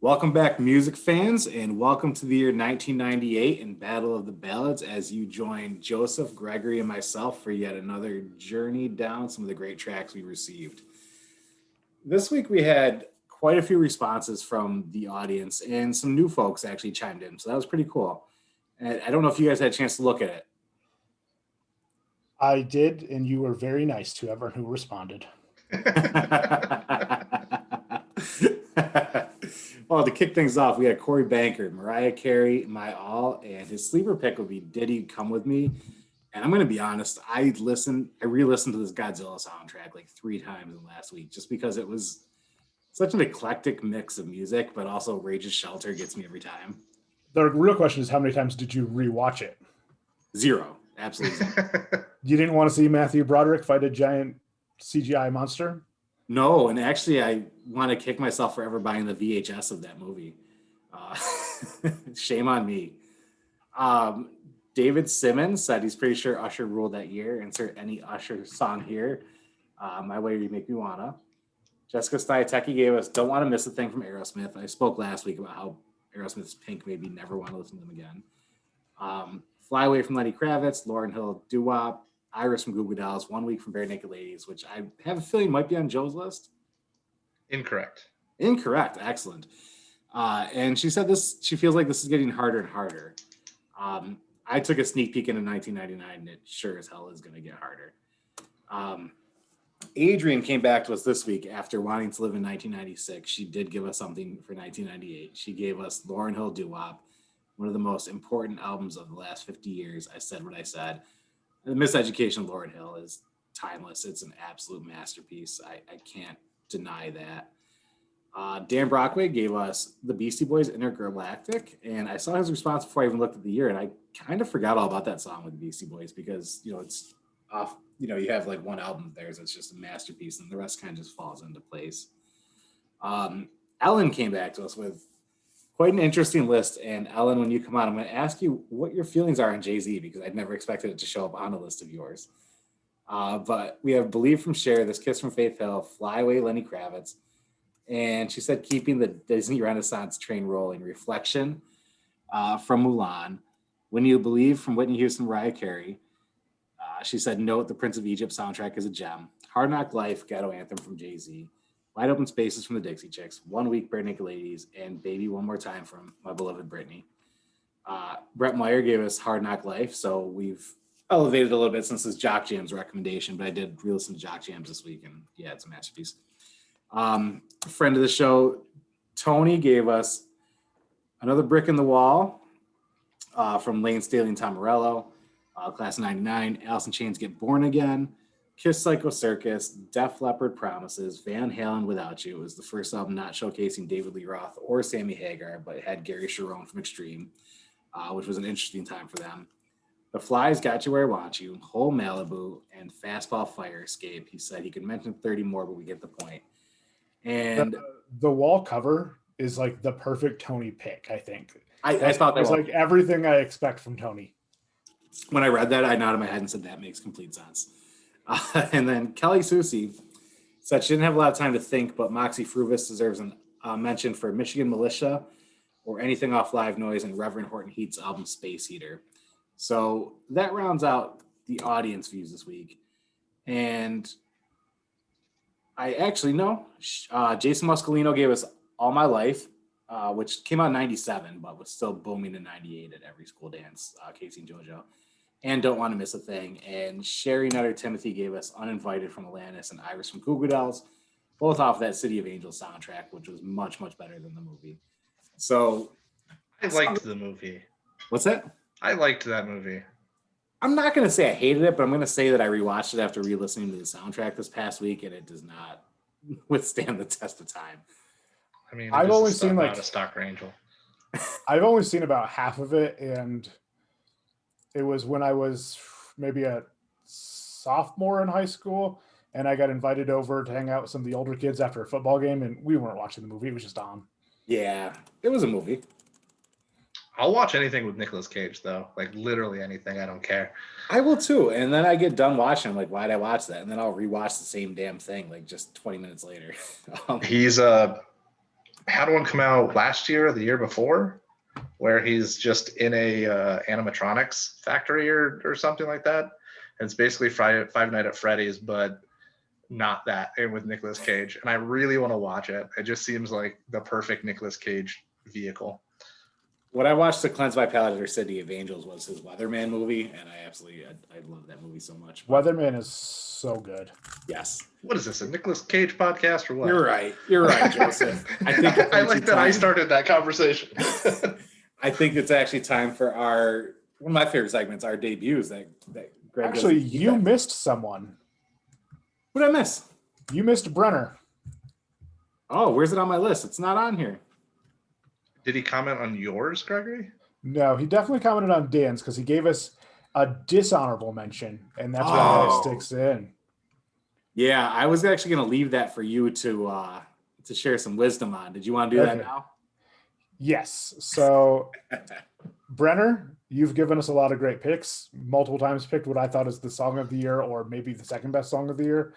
Welcome back, music fans, and welcome to the year 1998 and Battle of the Ballads as you join Joseph, Gregory, and myself for yet another journey down some of the great tracks we received. This week we had quite a few responses from the audience, and some new folks actually chimed in, so that was pretty cool. And I don't know if you guys had a chance to look at I did, and you were very nice to everyone who responded. it. Well, to kick things off, we had Corey Banker, Mariah Carey, My All, and his sleeper pick would be Did He Come With Me? And I'm going to be honest, I re-listened to this Godzilla soundtrack like 3 times in the last week just because it was such an eclectic mix of music, but also Rage's Shelter gets me every time. The real question is, how many times did you rewatch it? 0. Absolutely 0. You didn't want to see Matthew Broderick fight a giant CGI monster? No, and actually I want to kick myself for ever buying the VHS of that movie. Uh, Shame on me. David Simmons said he's pretty sure Usher ruled that year. Insert any Usher song here. My Way You Make Me Wanna. Jessica Stiateki gave us Don't Want to Miss a Thing from Aerosmith. I spoke last week about how Aerosmith's Pink made me never want to listen to them again. Fly Away from Lenny Kravitz, Lauryn Hill, Doo Wop, Iris from Goo Goo Dolls, One Week from Bare Naked Ladies, which I have a feeling might be on Joe's list. Incorrect. Excellent. And she said she feels like this is getting harder and harder. I took a sneak peek into 1999, and it sure as hell is going to get harder. Adrian came back to us this week after wanting to live in 1996. She did give us something for 1998. She gave us Lauryn Hill Doo Wop, one of the most important albums of the last 50 years. I said what I said. The Miseducation of Lauryn Hill is timeless. It's an absolute masterpiece. I can't deny that. Dan Brockway gave us the Beastie Boys Intergalactic, and I saw his response before I even looked at the year, and I kind of forgot all about that song with the Beastie Boys because, it's off, you have like one album of theirs that's just a masterpiece, and the rest kind of just falls into place. Ellen came back to us with quite an interesting list, and Ellen, when you come on, I'm going to ask you what your feelings are on Jay-Z because I'd never expected it to show up on a list of yours. But we have Believe from Cher, This Kiss from Faith Hill, Fly Away, Lenny Kravitz, and she said keeping the Disney Renaissance train rolling, Reflection from Mulan, When You Believe from Whitney Houston, Mariah Carey. She said Note, the Prince of Egypt soundtrack is a gem, Hard Knock Life, Ghetto Anthem from Jay-Z, Wide Open Spaces from the Dixie Chicks, One Week, Bare Naked Ladies, and Baby One More Time from my beloved Britney. Brett Meyer gave us Hard Knock Life, so we've elevated a little bit since his Jock Jams recommendation, but I did re-listen to Jock Jams this week, and yeah, it's a masterpiece. Friend of the show, Tony, gave us Another Brick in the Wall from Lane Staley and Tom Morello, Class of 99, Alice in Chains Get Born Again, Kiss Psycho Circus, Def Leppard Promises, Van Halen Without You. It was the first album not showcasing David Lee Roth or Sammy Hagar, but it had Gary Cherone from Extreme, which was an interesting time for them. The Flies, Got You Where I Want You, Whole Malibu, and Fastball Fire Escape. He said he could mention 30 more, but we get the point. And the wall cover is like the perfect Tony pick, I think. I thought that was like everything I expect from Tony. When I read that, I nodded my head and said that makes complete sense. And then Kelly Susie said she didn't have a lot of time to think, but Moxie Fruvis deserves a mention for Michigan Militia or anything off Live Noise and Reverend Horton Heat's album Space Heater. So that rounds out the audience views this week. And I actually know Jason Muscolino gave us All My Life, which came out in 97, but was still booming in 98 at every school dance, Casey and JoJo. And Don't Want to Miss a Thing. And Sherry Nutter Timothy gave us Uninvited from Atlantis and Iris from Goo Goo Dolls, both off that City of Angels soundtrack, which was much, much better than the movie. So I liked the movie. What's that? I liked that movie. I'm not going to say I hated it, but I'm going to say that I rewatched it after re-listening to the soundtrack this past week, and it does not withstand the test of time. I mean, I've only seen like a Stalker Angel. I've only seen about half of it, and it was when I was maybe a sophomore in high school, and I got invited over to hang out with some of the older kids after a football game, and we weren't watching the movie. It was just on. Yeah, it was a movie. I'll watch anything with Nicolas Cage, though. Like, literally anything. I don't care. I will, too. And then I get done watching. I'm like, why'd I watch that? And then I'll rewatch the same damn thing, like, just 20 minutes later. He's had one come out last year or the year before, where he's just in a animatronics factory or something like that. And it's basically Five Nights at Freddy's, but not that, and with Nicolas Cage. And I really want to watch it. It just seems like the perfect Nicolas Cage vehicle. What I watched to cleanse my palate or City of Angels was his Weatherman movie, and I love that movie so much. Weatherman is so good. Yes. What is this, a Nicolas Cage podcast or what? You're right, Joseph. I think I like that I started that conversation. I think it's actually time for one of my favorite segments, our debuts. That Greg Actually, you missed someone. What did I miss? You missed Brenner. Oh, where's it on my list? It's not on here. Did he comment on yours, Gregory? No, he definitely commented on Dan's because he gave us a dishonorable mention, and that's why it sticks in. Yeah, I was actually going to leave that for you to share some wisdom on. Did you want to do that now? Yes. So, Brenner, you've given us a lot of great picks. Multiple times picked what I thought is the song of the year or maybe the second best song of the year.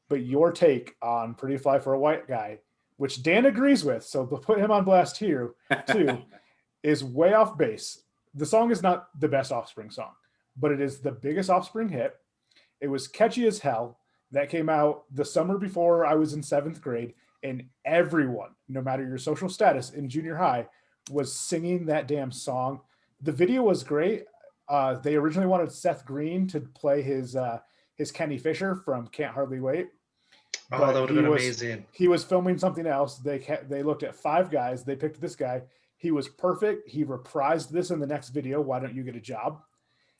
But your take on Pretty Fly for a White Guy, which Dan agrees with, so we'll put him on blast here too, is way off base. The song is not the best Offspring song, but it is the biggest Offspring hit. It was catchy as hell. That came out the summer before I was in 7th grade, and everyone, no matter your social status in junior high, was singing that damn song. The video was great. They originally wanted Seth Green to play his Kenny Fisher from Can't Hardly Wait. Oh, that would have been amazing. He was filming something else. They looked at 5 guys. They picked this guy. He was perfect. He reprised this in the next video, Why Don't You Get a Job?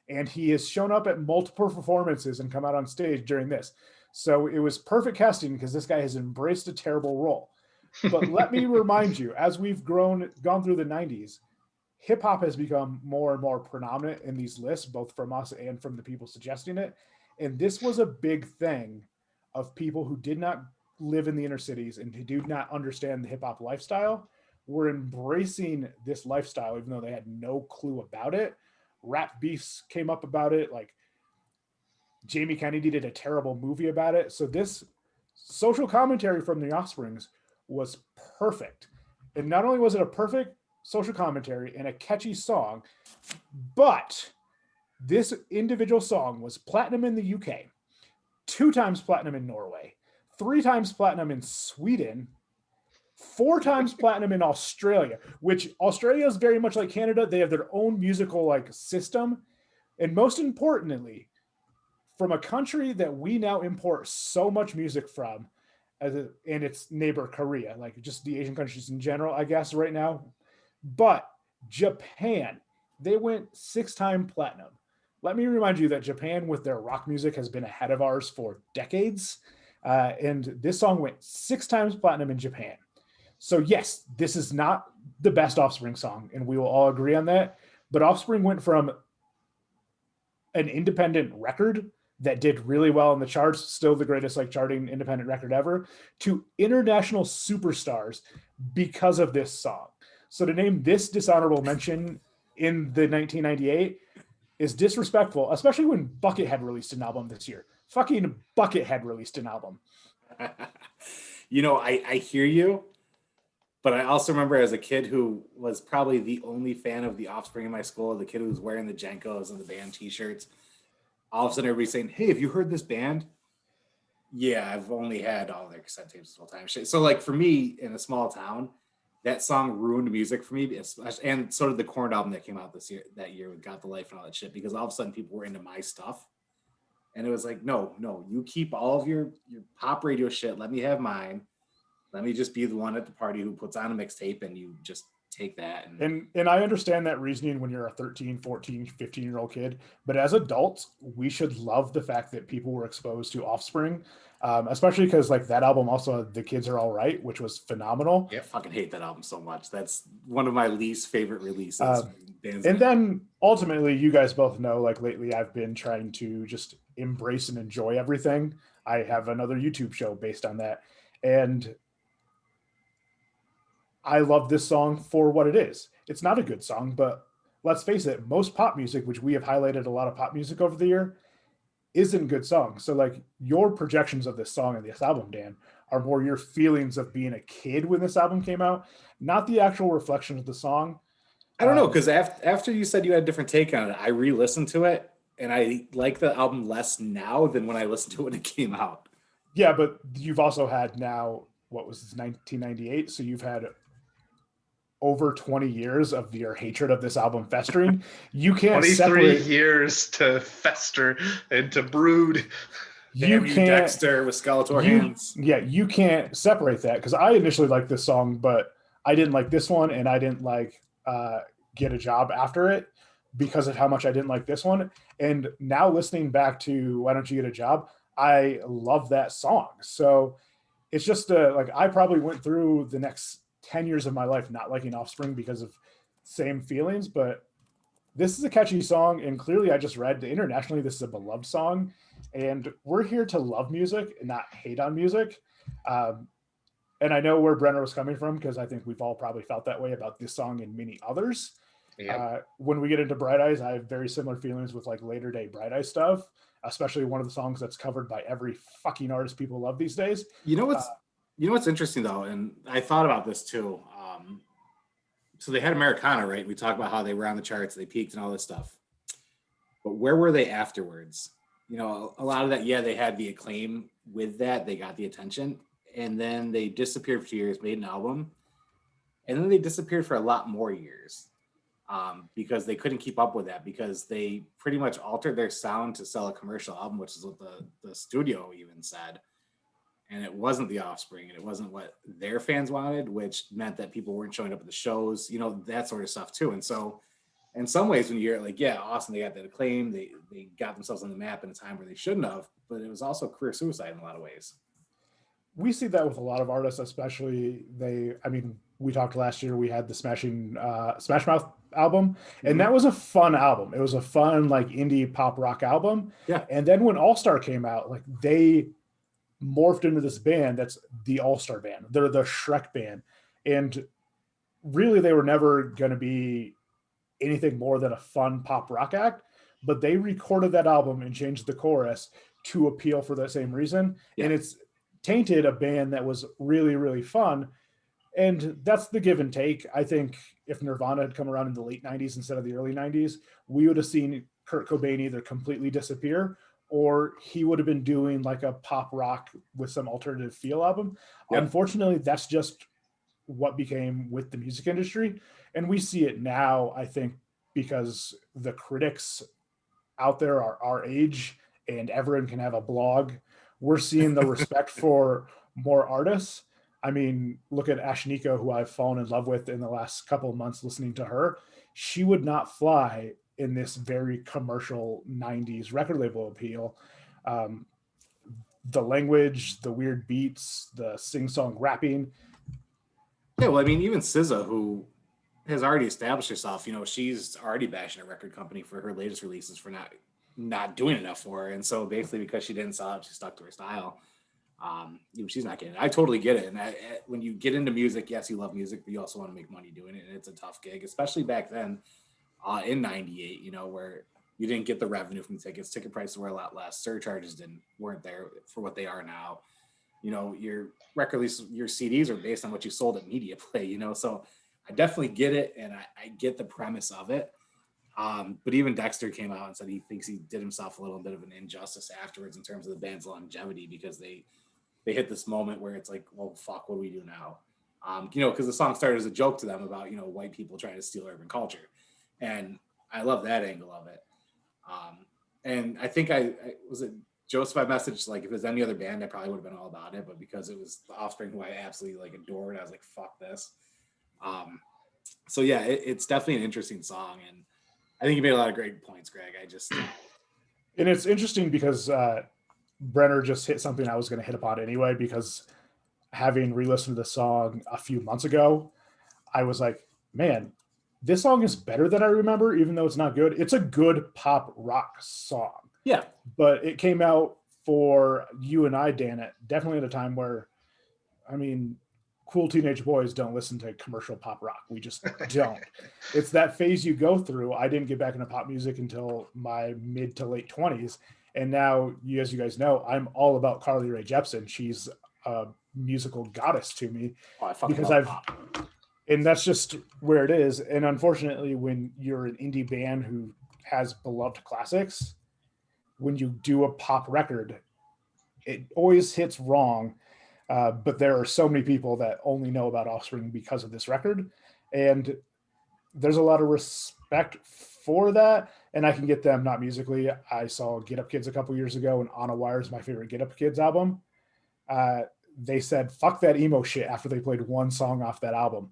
And he has shown up at multiple performances and come out on stage during this. So it was perfect casting because this guy has embraced a terrible role. But let me remind you, as we've gone through the 90s, hip hop has become more and more predominant in these lists, both from us and from the people suggesting it. And this was a big thing of people who did not live in the inner cities and who do not understand the hip hop lifestyle were embracing this lifestyle, even though they had no clue about it. Rap beefs came up about it. Like Jamie Kennedy did a terrible movie about it. So this social commentary from the Offsprings was perfect. And not only was it a perfect social commentary and a catchy song, but this individual song was platinum in the UK, 2 times platinum in Norway, 3 times platinum in Sweden, 4 times platinum in Australia, which Australia is very much like Canada. They have their own musical system. And most importantly, from a country that we now import so much music from, and its neighbor Korea, like just the Asian countries in general, I guess right now. But Japan, they went 6-time platinum. Let me remind you that Japan with their rock music has been ahead of ours for decades. And this song went 6 times platinum in Japan. So yes, this is not the best Offspring song, and we will all agree on that. But Offspring went from an independent record that did really well in the charts, still the greatest charting independent record ever, to international superstars because of this song. So to name this dishonorable mention in the 1998 is disrespectful, especially when Buckethead released an album this year. Fucking Buckethead released an album. I hear you, but I also remember as a kid who was probably the only fan of the Offspring in my school, the kid who was wearing the Jenkos and the band t-shirts, all of a sudden everybody's saying, hey, have you heard this band? Yeah, I've only had all their cassette tapes this whole time. So for me in a small town, that song ruined music for me, and so did the Korn album that came out that year with Got the Life and all that shit, because all of a sudden people were into my stuff. And it was like, no, you keep all of your pop radio shit. Let me have mine. Let me just be the one at the party who puts on a mixtape, and you just take that. And I understand that reasoning when you're a 13, 14, 15-year-old kid. But as adults, we should love the fact that people were exposed to Offspring, especially because that album also, The Kids Are All Right, which was phenomenal. Yeah, I fucking hate that album so much. That's one of my least favorite releases. And then ultimately, you guys both know, lately I've been trying to just embrace and enjoy everything. I have another YouTube show based on that. And I love this song for what it is. It's not a good song, but let's face it, most pop music, which we have highlighted a lot of pop music over the year, isn't good songs. So your projections of this song and this album, Dan, are more your feelings of being a kid when this album came out, not the actual reflection of the song. I don't know, because after you said you had a different take on it, I re-listened to it, and I like the album less now than when I listened to it when it came out. Yeah, but you've also had now, what was this, 1998? So you've had over 20 years of your hatred of this album festering. You can't 23 separate. years to fester and to brood. You Damn you, can't. Dexter with Skeletor hands. Yeah, you can't separate that, because I initially liked this song, but I didn't like this one, and I didn't like Get a Job after it because of how much I didn't like this one. And now listening back to Why Don't You Get a Job, I love that song. So it's just like, I probably went through the next 10 years of my life not liking Offspring because of same feelings, but this is a catchy song, and clearly I just read internationally this is a beloved song, and we're here to love music and not hate on music. And I know where Brenner was coming from, because I think we've all probably felt that way about this song and many others. Yep. When we get into Bright Eyes, I have very similar feelings with like later day Bright Eyes stuff, especially one of the songs that's covered by every fucking artist people love these days. You know what's interesting though, and I thought about this too. So they had Americana, right? We talked about how they were on the charts, they peaked and all this stuff. But where were they afterwards? You know, a lot of that, yeah, they had the acclaim with that, they got the attention, and then they disappeared for 2 years, made an album, and then they disappeared for a lot more years. Because they couldn't keep up with that, because they pretty much altered their sound to sell a commercial album, which is what the studio even said. And it wasn't the Offspring, and it wasn't what their fans wanted, which meant that people weren't showing up at the shows, you know, that sort of stuff too. And so in some ways, when you hear it, like, yeah, awesome, they got that acclaim, they got themselves on the map in a time where they shouldn't have, but it was also career suicide in a lot of ways. We see that with a lot of artists, especially we talked last year, we had the Smash Mouth album, and that was a fun album. It was a fun, like, indie pop rock album. Yeah. And then when All Star came out, like, they morphed into this band that's the All Star band. They're the Shrek band. And really, they were never going to be anything more than a fun pop rock act, but they recorded that album and changed the chorus to appeal for that same reason. Yeah. And it's tainted a band that was really, really fun. And that's the give and take. I think if Nirvana had come around in the late 90s instead of the early 90s, we would have seen Kurt Cobain either completely disappear, or he would have been doing like a pop rock with some alternative feel album. Yep. Unfortunately, that's just what became with the music industry. And we see it now, I think, because the critics out there are our age and everyone can have a blog. We're seeing the respect for more artists. I mean, look at Ashnika, who I've fallen in love with in the last couple of months listening to her. She would not fly in this very commercial 90s record label appeal. The language, the weird beats, the sing-song rapping. Yeah, well, I mean, even SZA, who has already established herself, you know, she's already bashing a record company for her latest releases for not doing enough for her. And so basically because she didn't sell out, she stuck to her style. She's not getting it. I totally get it. And when you get into music, yes, you love music, but you also want to make money doing it. And it's a tough gig, especially back then in 98, you know, where you didn't get the revenue from the tickets. Ticket prices were a lot less. Surcharges weren't there for what they are now. You know, your record release, your CDs are based on what you sold at Media Play, you know, so I definitely get it. And I get the premise of it. But even Dexter came out and said he thinks he did himself a little bit of an injustice afterwards in terms of the band's longevity, because they hit this moment where it's like, well, fuck, what do we do now? You know, because the song started as a joke to them about, you know, white people trying to steal urban culture. And I love that angle of it. And I think I was it Joseph, I messaged, like, if it was any other band, I probably would have been all about it. But because it was the Offspring, who I absolutely like adored, I was like, fuck this. So yeah, it's definitely an interesting song. And I think you made a lot of great points, Greg. And it's interesting because Brenner just hit something I was going to hit upon anyway, because having re-listened to the song a few months ago, I was like, man, this song is better than I remember, even though it's not good. It's a good pop rock song. Yeah. But it came out for you and I, Dan, definitely at a time where, I mean, cool teenage boys don't listen to commercial pop rock. We just don't. It's that phase you go through. I didn't get back into pop music until my mid to late 20s. And now, as you guys know, I'm all about Carly Rae Jepsen. She's a musical goddess to me Oh, I fucking because love pop. and that's just where it is. And unfortunately, when you're an indie band who has beloved classics, when you do a pop record, it always hits wrong. But there are so many people that only know about Offspring because of this record. And there's a lot of respect for that. And I can get them, not musically. I saw Get Up Kids a couple years ago, and On a Wire is my favorite Get Up Kids album. Uh, they said, fuck that emo shit after they played one song off that album.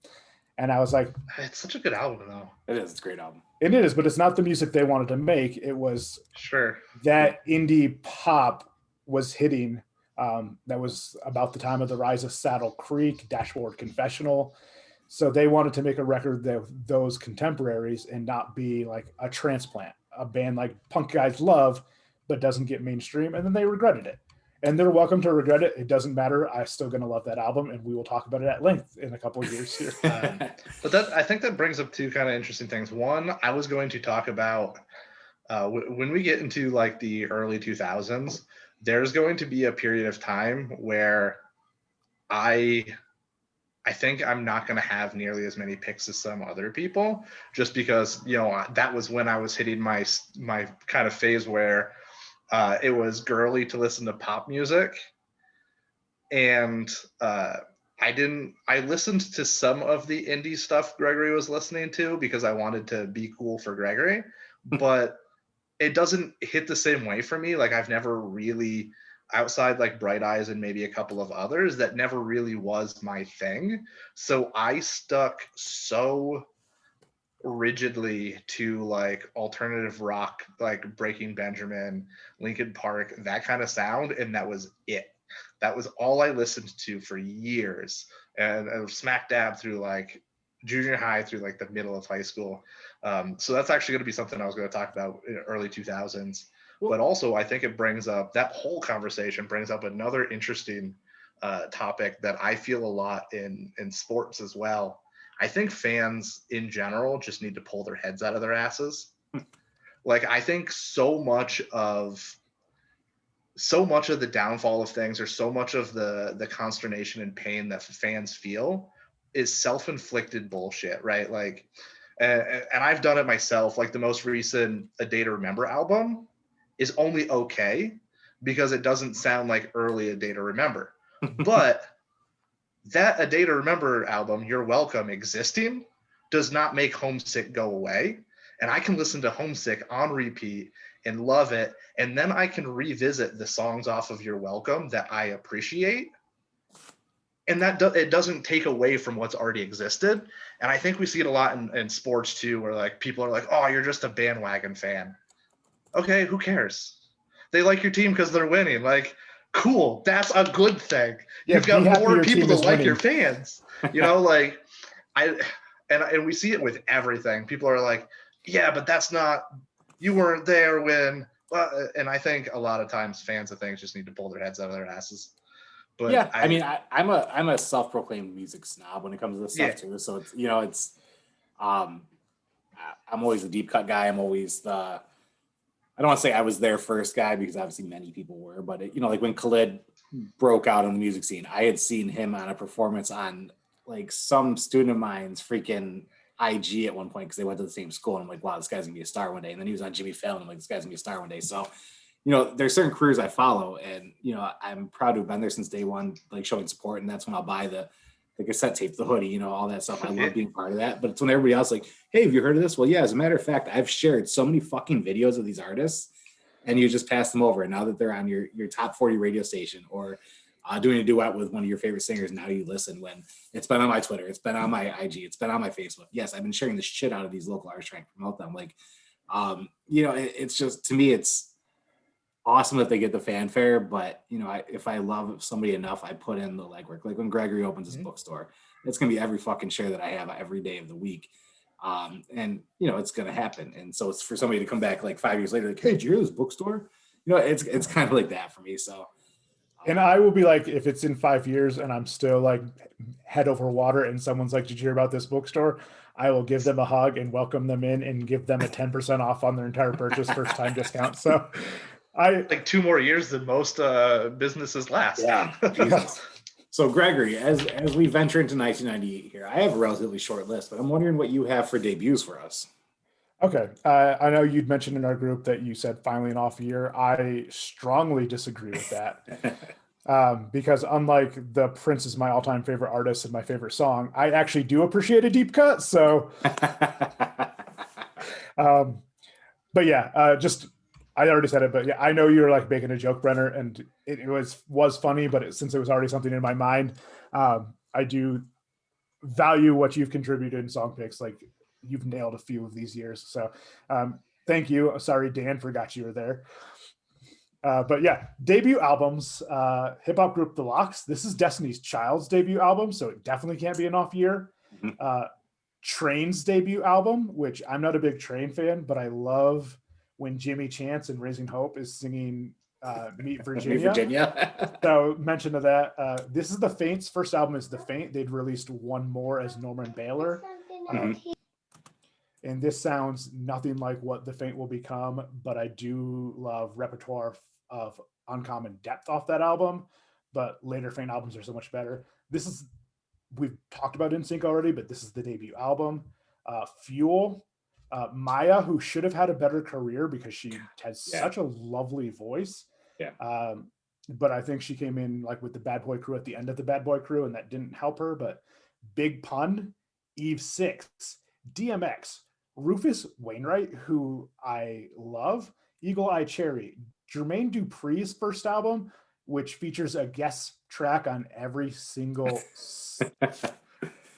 And I was like, It's such a good album, though. It is. It's a great album. it is, but it's not the music they wanted to make. It was Sure. that indie pop was hitting. That was about the time of the rise of Saddle Creek, Dashboard Confessional. So they wanted to make a record that those contemporaries and not be like a transplant, a band like punk guys love, but doesn't get mainstream. And then they regretted it. And they're welcome to regret it. It doesn't matter. I'm still going to love that album, and we will talk about it at length in a couple of years here. But I think that brings up two kind of interesting things. One, I was going to talk about when we get into like the early 2000s, there's going to be a period of time where I think I'm not going to have nearly as many picks as some other people, just because, you know, that was when I was hitting my kind of phase where it was girly to listen to pop music. And I listened to some of the indie stuff Gregory was listening to because I wanted to be cool for Gregory, but it doesn't hit the same way for me. Like I've never really, outside like Bright Eyes and maybe a couple of others, that never really was my thing. So I stuck so rigidly to like alternative rock, like Breaking Benjamin, Linkin Park, that kind of sound, and that was it. That was all I listened to for years, and I was smack dab through like junior high through like the middle of high school. So that's actually going to be something I was going to talk about in early 2000s. But also I think it brings up, that whole conversation brings up another interesting topic that I feel a lot in sports as well. I think fans in general just need to pull their heads out of their asses. Like I think so much of the downfall of things, or so much of the consternation and pain that fans feel, is self-inflicted bullshit, right? Like, and I've done it myself. Like the most recent A Day to Remember album is only okay because it doesn't sound like early A Day to Remember. But that A Day to Remember album, You're Welcome, existing does not make Homesick go away. And I can listen to Homesick on repeat and love it. And then I can revisit the songs off of You're Welcome that I appreciate. And that it doesn't take away from what's already existed. And I think we see it a lot in sports too, where like people are like, oh, you're just a bandwagon fan. Okay, who cares? They like your team because they're winning. Like, cool, that's a good thing. You've got more people that like your fans. You know, like and we see it with everything. People are like, yeah, but that's not, you weren't there when, and I think a lot of times fans of things just need to pull their heads out of their asses. But yeah, I mean, I'm a self-proclaimed music snob when it comes to this stuff too. So it's, you know, it's I'm always a deep cut guy. I'm always I don't want to say I was their first guy because obviously many people were, but it, you know, like when Khalid broke out on the music scene, I had seen him on a performance on like some student of mine's freaking IG at one point because they went to the same school, and I'm like, wow, this guy's gonna be a star one day. And then he was on Jimmy Fallon. I'm like, this guy's gonna be a star one day. So, you know, there's certain careers I follow, and you know, I'm proud to have been there since day one, like showing support, and that's when I'll buy the cassette tape, the hoodie, you know, all that stuff. I love being part of that. But it's when everybody else like, hey, have you heard of this? Well, yeah, as a matter of fact, I've shared so many fucking videos of these artists, and you just pass them over. And now that they're on your top 40 radio station, or doing a duet with one of your favorite singers, now you listen, when it's been on my Twitter, it's been on my IG, it's been on my Facebook. Yes, I've been sharing the shit out of these local artists, trying to promote them. Like, you know, it's just, to me, it's awesome that they get the fanfare, but you know, if I love somebody enough, I put in the legwork. Like when Gregory opens his bookstore, it's gonna be every fucking share that I have every day of the week, and you know, it's gonna happen. And so it's for somebody to come back like 5 years later, like, hey, did you hear this bookstore? You know, it's kind of like that for me. So, and I will be like, if it's in 5 years and I'm still like head over water, and someone's like, did you hear about this bookstore? I will give them a hug and welcome them in and give them a 10% off on their entire purchase, first time discount. So. Like 2 more years than most businesses last. Yeah, Jesus. So Gregory, as we venture into 1998 here, I have a relatively short list, but I'm wondering what you have for debuts for us. Okay. I know you'd mentioned in our group that you said finally an off year. I strongly disagree with that. Because unlike the Prince is my all-time favorite artist and my favorite song, I actually do appreciate a deep cut. So, but yeah, just I already said it, but yeah, I know you're like making a joke, Brenner, and it was funny, but since it was already something in my mind, I do value what you've contributed in song picks. Like you've nailed a few of these years, so thank you. Sorry, Dan, forgot you were there. But yeah, debut albums, hip hop group The Lox. This is Destiny's Child's debut album, so it definitely can't be an off year. Train's debut album, which I'm not a big Train fan, but I love when Jimmy Chance in Raising Hope is singing Meet Virginia. Meet Virginia. So mention of that. This is The Faint's first album is The Faint. They'd released one more as Norman Baylor. And this sounds nothing like what The Faint will become, but I do love repertoire of uncommon depth off that album. But later Faint albums are so much better. We've talked about NSYNC already, but this is the debut album. Fuel, Maya, who should have had a better career because she has such a lovely voice. Yeah. But I think she came in like with the Bad Boy Crew at the end of the Bad Boy Crew, and that didn't help her. But Big Pun, Eve 6, DMX, Rufus Wainwright, who I love, Eagle Eye Cherry, Jermaine Dupri's first album, which features a guest track on every single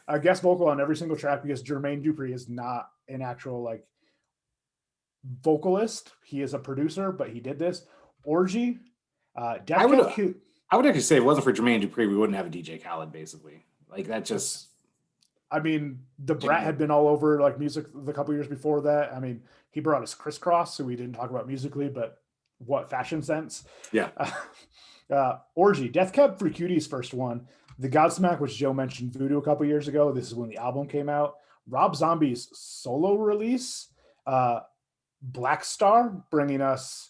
a guest vocal on every single track because Jermaine Dupri is not an actual like vocalist. He is a producer, but he did this. Orgy, I would actually say if it wasn't for Jermaine Dupri, we wouldn't have a DJ Khaled, basically. Like that just. I mean, the Brat had been all over like music the couple years before that. I mean, he brought us Crisscross, so we didn't talk about musically, but what fashion sense? Yeah. Orgy, Death Cab for Cutie's first one. The Godsmack, which Joe mentioned Voodoo a couple years ago. This is when the album came out. Rob Zombie's solo release. Black Star, bringing us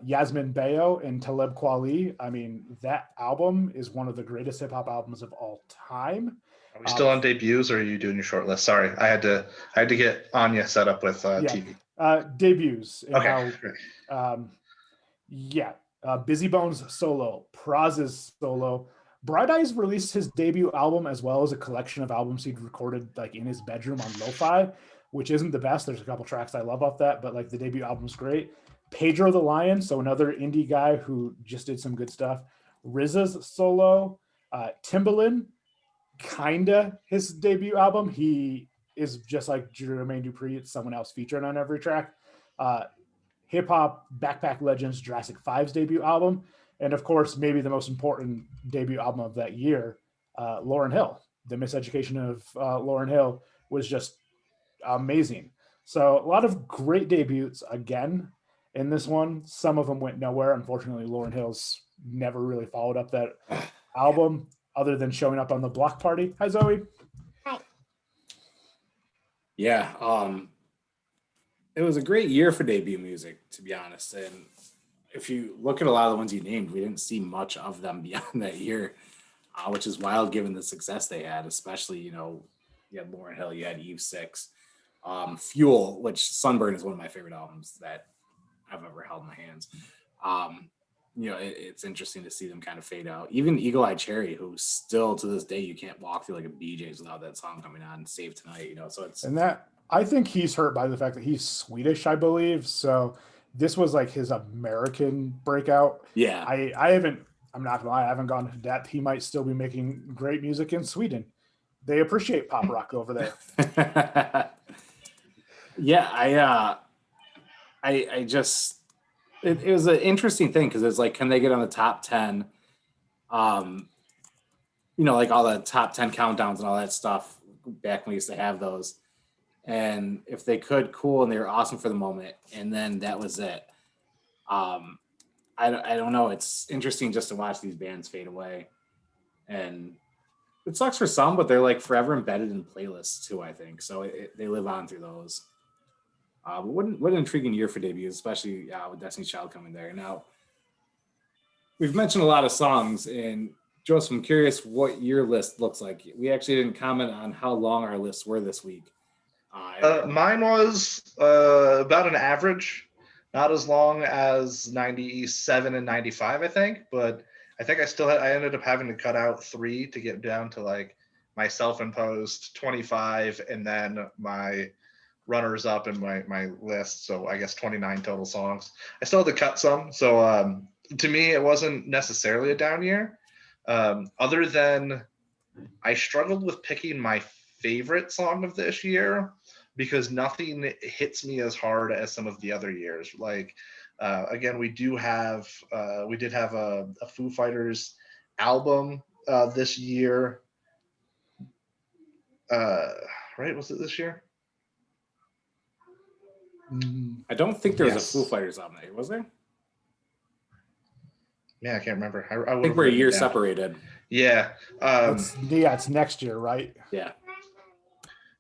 Yasmin Bayo and Talib Kweli. I mean, that album is one of the greatest hip hop albums of all time. Are we still on debuts, or are you doing your short list? Sorry, I had to get Anya set up with TV. Debuts. Okay. Busy Bones solo, Praz's solo. Bright Eyes released his debut album as well as a collection of albums he'd recorded like in his bedroom on lo-fi, which isn't the best. There's a couple tracks I love off that, but like the debut album's great. Pedro the Lion, so another indie guy who just did some good stuff. RZA's solo, Timbaland, kinda his debut album. He is just like Jermaine Dupri. It's someone else featured on every track. Hip Hop Backpack Legends Jurassic 5's debut album. And of course, maybe the most important debut album of that year, Lauryn Hill. The Miseducation of Lauryn Hill was just amazing. So a lot of great debuts again in this one. Some of them went nowhere. Unfortunately, Lauryn Hill's never really followed up that album other than showing up on the Block Party. Hi, Zoe. Hi. Yeah. It was a great year for debut music, to be honest. And if you look at a lot of the ones you named, we didn't see much of them beyond that year, which is wild given the success they had, especially, you had Lauryn Hill, you had Eve 6, Fuel, which Sunburn is one of my favorite albums that I've ever held in my hands. It's interesting to see them kind of fade out. Even Eagle Eye Cherry, who still to this day, you can't walk through like a BJ's without that song coming on, Save Tonight, so it's. And that, I think he's hurt by the fact that he's Swedish, I believe. So this was like his American breakout. Yeah. I'm not gonna lie, I haven't gone into depth. He might still be making great music in Sweden. They appreciate pop rock over there. Yeah, I just it was an interesting thing because it's like, can they get on the top 10? Like all the top 10 countdowns and all that stuff back when we used to have those. And if they could, cool, and they were awesome for the moment, and then that was it. I don't know. It's interesting just to watch these bands fade away, and it sucks for some, but they're like forever embedded in playlists too, I think. So they live on through those. But what an intriguing year for debuts, especially with Destiny's Child coming there. Now, we've mentioned a lot of songs, and Joseph, I'm curious what your list looks like. We actually didn't comment on how long our lists were this week. Mine was about an average, not as long as 97 and 95, I think, but I think I ended up having to cut out 3 to get down to like my self-imposed 25 and then my runners up in my list. So I guess 29 total songs. I still had to cut some. So to me, it wasn't necessarily a down year. Other than I struggled with picking my favorite song of this year because nothing hits me as hard as some of the other years. Like again, we did have a Foo Fighters album this year. Right? Was it this year? I don't think there was Yes. a Foo Fighters album there, was there? Yeah, I can't remember. I think we're a year separated. Yeah. It's next year, right? Yeah.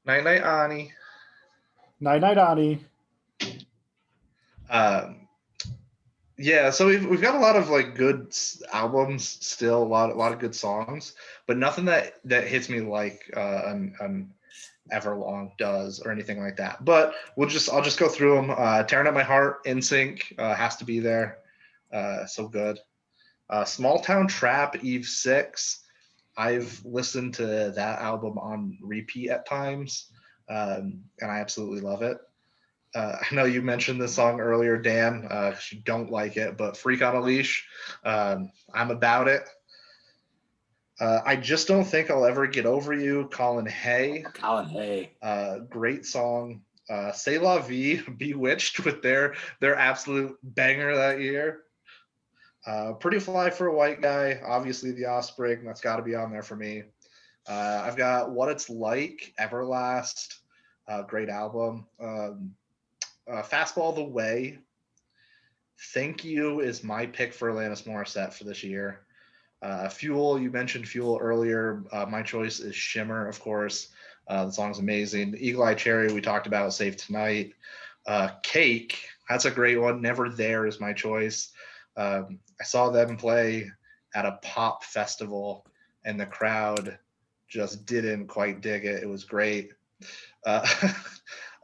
Night Night Ani. Night Night Ani. Yeah, so we've got a lot of like good albums still, a lot of good songs, but nothing that hits me like an Everlong does or anything like that. But I'll just go through them. Tearing Up My Heart, NSYNC has to be there. So good. Small Town Trap, Eve 6. I've listened to that album on repeat at times, and I absolutely love it. I know you mentioned this song earlier, Dan, because you don't like it, but Freak on a Leash, I'm about it. I just don't think I'll ever get over you, Colin Hay. Colin Hay. Great song. C'est la vie, Bewitched with their absolute banger that year. Pretty Fly for a White Guy, obviously the Offspring, that's got to be on there for me. I've got What It's Like, Everlast, great album. Fastball the Way. Thank You is my pick for Alanis Morissette for this year. Fuel, you mentioned Fuel earlier. My choice is Shimmer, of course. The song's amazing. Eagle Eye Cherry, we talked about, Save Tonight. Cake, that's a great one. Never There is my choice. I saw them play at a pop festival, and the crowd just didn't quite dig it. It was great.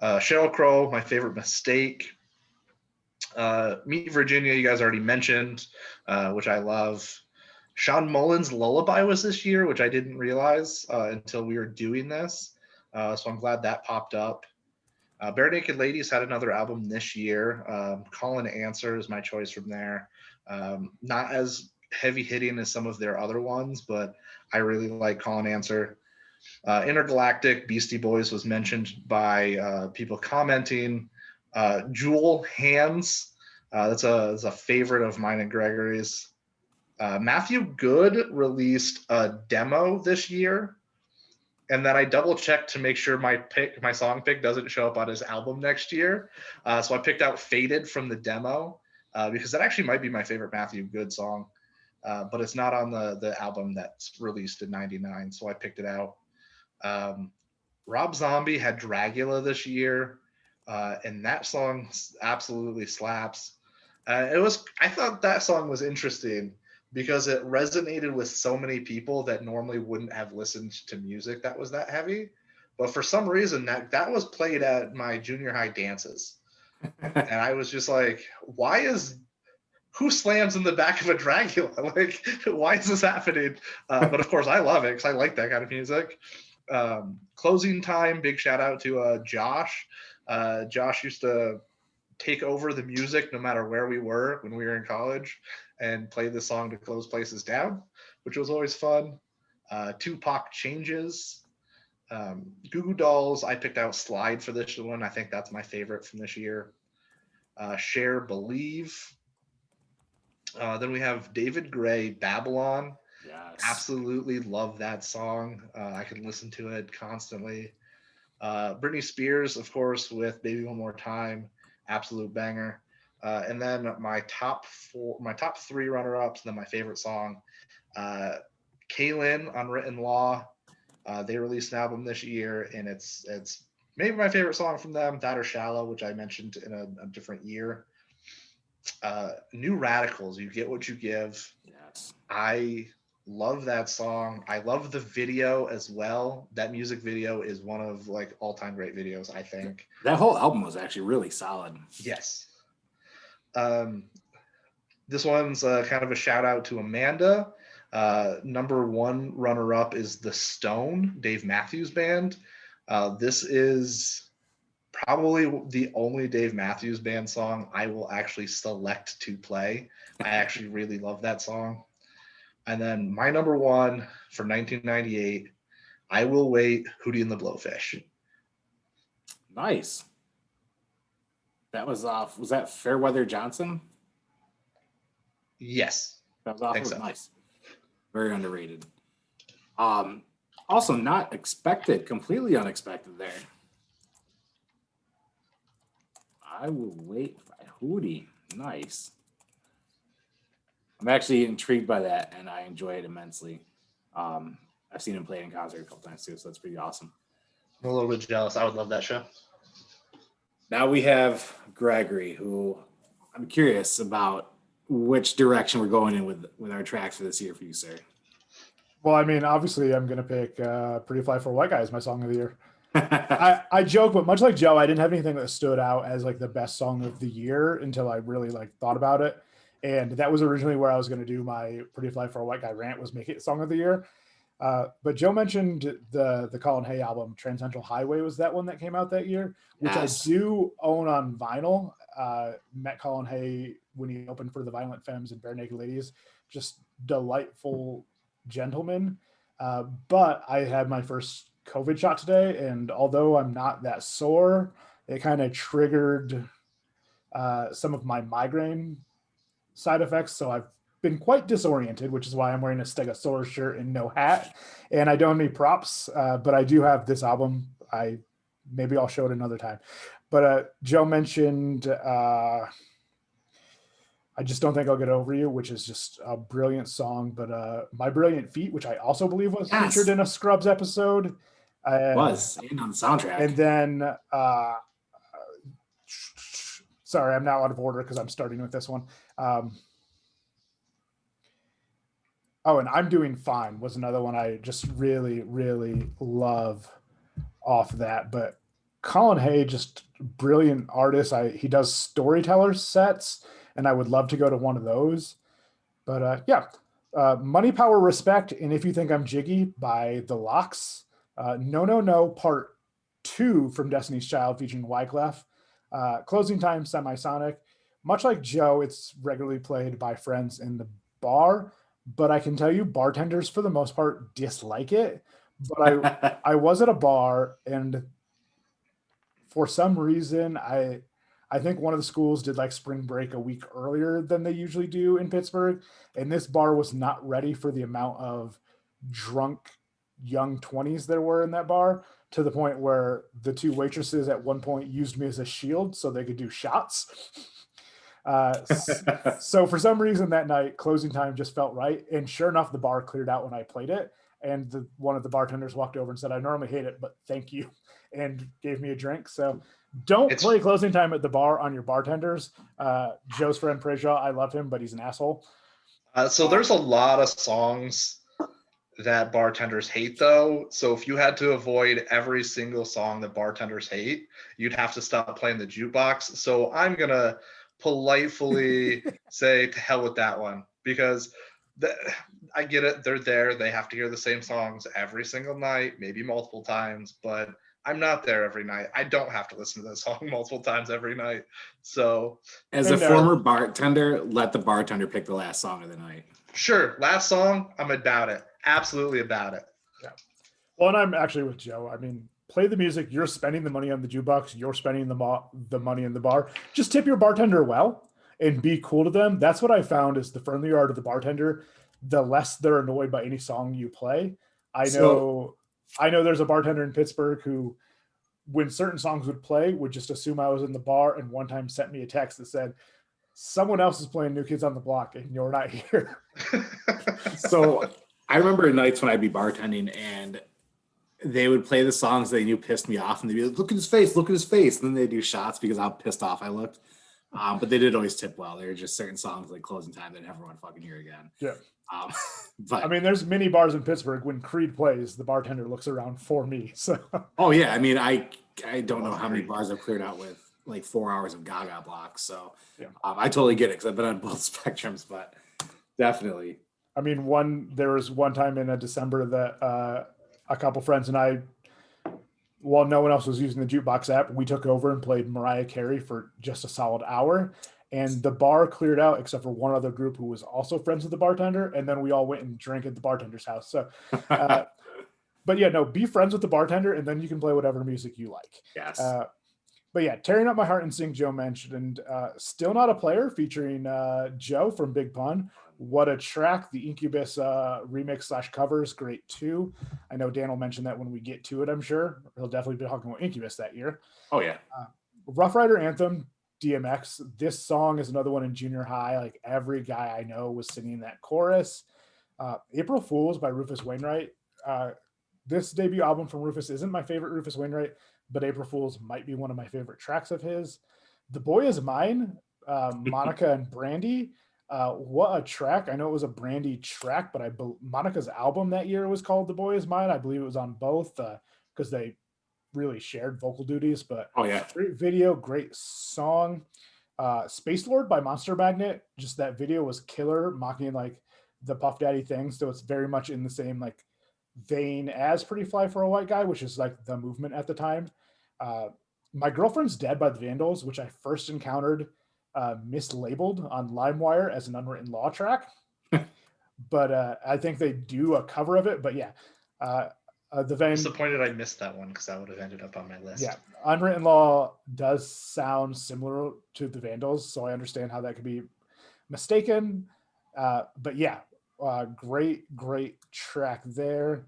Sheryl Crow, My Favorite Mistake. Meet Virginia, you guys already mentioned, which I love. Sean Mullins' Lullaby was this year, which I didn't realize until we were doing this. So I'm glad that popped up. Bare Naked Ladies had another album this year. Call and Answer is my choice from there. Not as heavy hitting as some of their other ones, but I really like Call and Answer. Intergalactic, Beastie Boys was mentioned by people commenting. Jewel, Hands, that's a favorite of mine and Gregory's. Matthew Good released a demo this year, and then I double checked to make sure my song pick doesn't show up on his album next year. So I picked out Faded from the demo because that actually might be my favorite Matthew Good song, but it's not on the album that's released in '99. So I picked it out. Rob Zombie had Dragula this year, and that song absolutely slaps. I thought that song was interesting because it resonated with so many people that normally wouldn't have listened to music that was that heavy. But for some reason, that was played at my junior high dances. And I was just like, who slams in the back of a Dragula? Like, why is this happening? But of course, I love it because I like that kind of music. Closing Time, big shout out to Josh. Josh used to take over the music no matter where we were when we were in college and play the song to close places down, which was always fun. Tupac Changes. Goo Goo Dolls, I picked out Slide for this one. I think that's my favorite from this year. Cher, Believe. Then we have David Gray, Babylon. Yes. Absolutely love that song. I can listen to it constantly. Britney Spears, of course, with Baby One More Time, absolute banger. And then my top 3 runner-ups, and then my favorite song, Kaylin, Unwritten Law. They released an album this year, and it's maybe my favorite song from them. That or Shallow, which I mentioned in a different year. New Radicals, You Get What You Give. Yes. I Love that song. I love the video as well. That music video is one of like all-time great videos, I think. That whole album was actually really solid. Yes. This one's kind of a shout out to Amanda. Number one runner-up is The Stone, Dave Matthews Band. This is probably the only Dave Matthews Band song I will actually select to play. I actually really love that song. And then my number one for 1998, I Will Wait, Hootie and the Blowfish. Nice. That was off. Was that Fairweather Johnson? Yes. That was off. Think It was so. nice. Very underrated. Also not expected, completely unexpected there. I Will Wait by Hootie. Nice. I'm actually intrigued by that, and I enjoy it immensely. I've seen him play in concert a couple times too, so that's pretty awesome. I'm a little bit jealous. I would love that show. Now we have Gregory, who I'm curious about which direction we're going in with our tracks for this year for you, sir. Well, I mean, obviously, I'm going to pick Pretty Fly for a White Guy as my song of the year. I joke, but much like Joe, I didn't have anything that stood out as like the best song of the year until I really like thought about it. And that was originally where I was going to do my Pretty Fly for a White Guy rant, was make it song of the year. But Joe mentioned the Colin Hay album, Transcendental Highway was that one that came out that year, which Yes. I do own on vinyl. Met Colin Hay when he opened for the Violent Femmes and Bare Naked Ladies, just delightful gentleman. But I had my first COVID shot today, and although I'm not that sore, it kind of triggered some of my migraine side effects. So I've been quite disoriented, which is why I'm wearing a Stegosaurus shirt and no hat. And I don't have any props, but I do have this album. Maybe I'll show it another time. But Joe mentioned I Just Don't Think I'll Get Over You, which is just a brilliant song. But My Brilliant Feet, which I also believe was featured in a Scrubs episode. Was and on the soundtrack. And then sorry, I'm now out of order because I'm starting with this one. And I'm Doing Fine was another one I just really, really love off that. But Colin Hay, just brilliant artist. He does storyteller sets, and I would love to go to one of those. But Money, Power, Respect, and If You Think I'm Jiggy by The Locks. No, No, No, Part 2 from Destiny's Child featuring Wyclef. Closing Time, Semisonic. Much like Joe, it's regularly played by friends in the bar, but I can tell you bartenders for the most part dislike it. But I was at a bar, and for some reason, I think one of the schools did like spring break a week earlier than they usually do in Pittsburgh, and this bar was not ready for the amount of drunk young 20s there were in that bar, to the point where the two waitresses at one point used me as a shield so they could do shots. So for some reason that night, Closing Time just felt right. And sure enough, the bar cleared out when I played it. And one of the bartenders walked over and said, I normally hate it, but thank you, and gave me a drink. So don't play Closing Time at the bar on your bartenders. Joe's friend Preja, I love him, but he's an asshole. So there's a lot of songs that bartenders hate, though. So if you had to avoid every single song that bartenders hate, you'd have to stop playing the jukebox. So I'm going to politely say to hell with that one, because I get it. They're there. They have to hear the same songs every single night, maybe multiple times, but I'm not there every night. I don't have to listen to this song multiple times every night. So as a former bartender, let the bartender pick the last song of the night. Sure. Last song, I'm about it. Absolutely about it. Yeah. Well, and I'm actually with Joe. I mean, play the music. You're spending the money on the jukebox. You're spending the money in the bar. Just tip your bartender well and be cool to them. That's what I found is the friendlier you are to the bartender, the less they're annoyed by any song you play. I know there's a bartender in Pittsburgh who, when certain songs would play, would just assume I was in the bar, and one time sent me a text that said, someone else is playing New Kids on the Block and you're not here. So I remember nights when I'd be bartending and they would play the songs they knew pissed me off, and they'd be like, look at his face, look at his face. And then they do shots because how pissed off I looked. But they did always tip well. There were just certain songs like Closing Time that everyone fucking hear again. Yeah. But I mean, there's many bars in Pittsburgh when Creed plays, the bartender looks around for me. So oh yeah, I mean, I don't know Love how many Creed. bars I've cleared out with like 4 hours of Gaga blocks. So Yeah. I totally get it because I've been on both spectrums, but definitely. I mean, there was one time in December that a couple friends and I, while no one else was using the jukebox app, we took over and played Mariah Carey for just a solid hour. And the bar cleared out except for one other group who was also friends with the bartender. And then we all went and drank at the bartender's house. So, but yeah, no, be friends with the bartender and then you can play whatever music you like. Yes. But yeah, Tearing Up My Heart and Sing, Joe mentioned, and Still Not a Player featuring Joe from Big Pun. What a track. The Incubus remix / covers, great too. I know Dan will mention that when we get to it, I'm sure. He'll definitely be talking about Incubus that year. Oh yeah. Rough Rider Anthem, DMX. This song is another one in junior high. Like every guy I know was singing that chorus. April Fools by Rufus Wainwright. This debut album from Rufus isn't my favorite Rufus Wainwright, but April Fools might be one of my favorite tracks of his. The Boy Is Mine, Monica and Brandy. What a track. I know it was a Brandy track, but Monica's album that year was called The Boy Is Mine. I believe it was on both because they really shared vocal duties, but oh yeah, great video, great song. Space Lord by Monster Magnet, just that video was killer, mocking like the Puff Daddy thing. So it's very much in the same like vein as Pretty Fly for a White Guy, which is like the movement at the time. My Girlfriend's Dead by the Vandals, which I first encountered mislabeled on LimeWire as an Unwritten Law track. But I think they do a cover of it. But yeah, I'm disappointed I missed that one because that would have ended up on my list. Yeah, Unwritten Law does sound similar to the Vandals, so I understand how that could be mistaken. But yeah, great track there.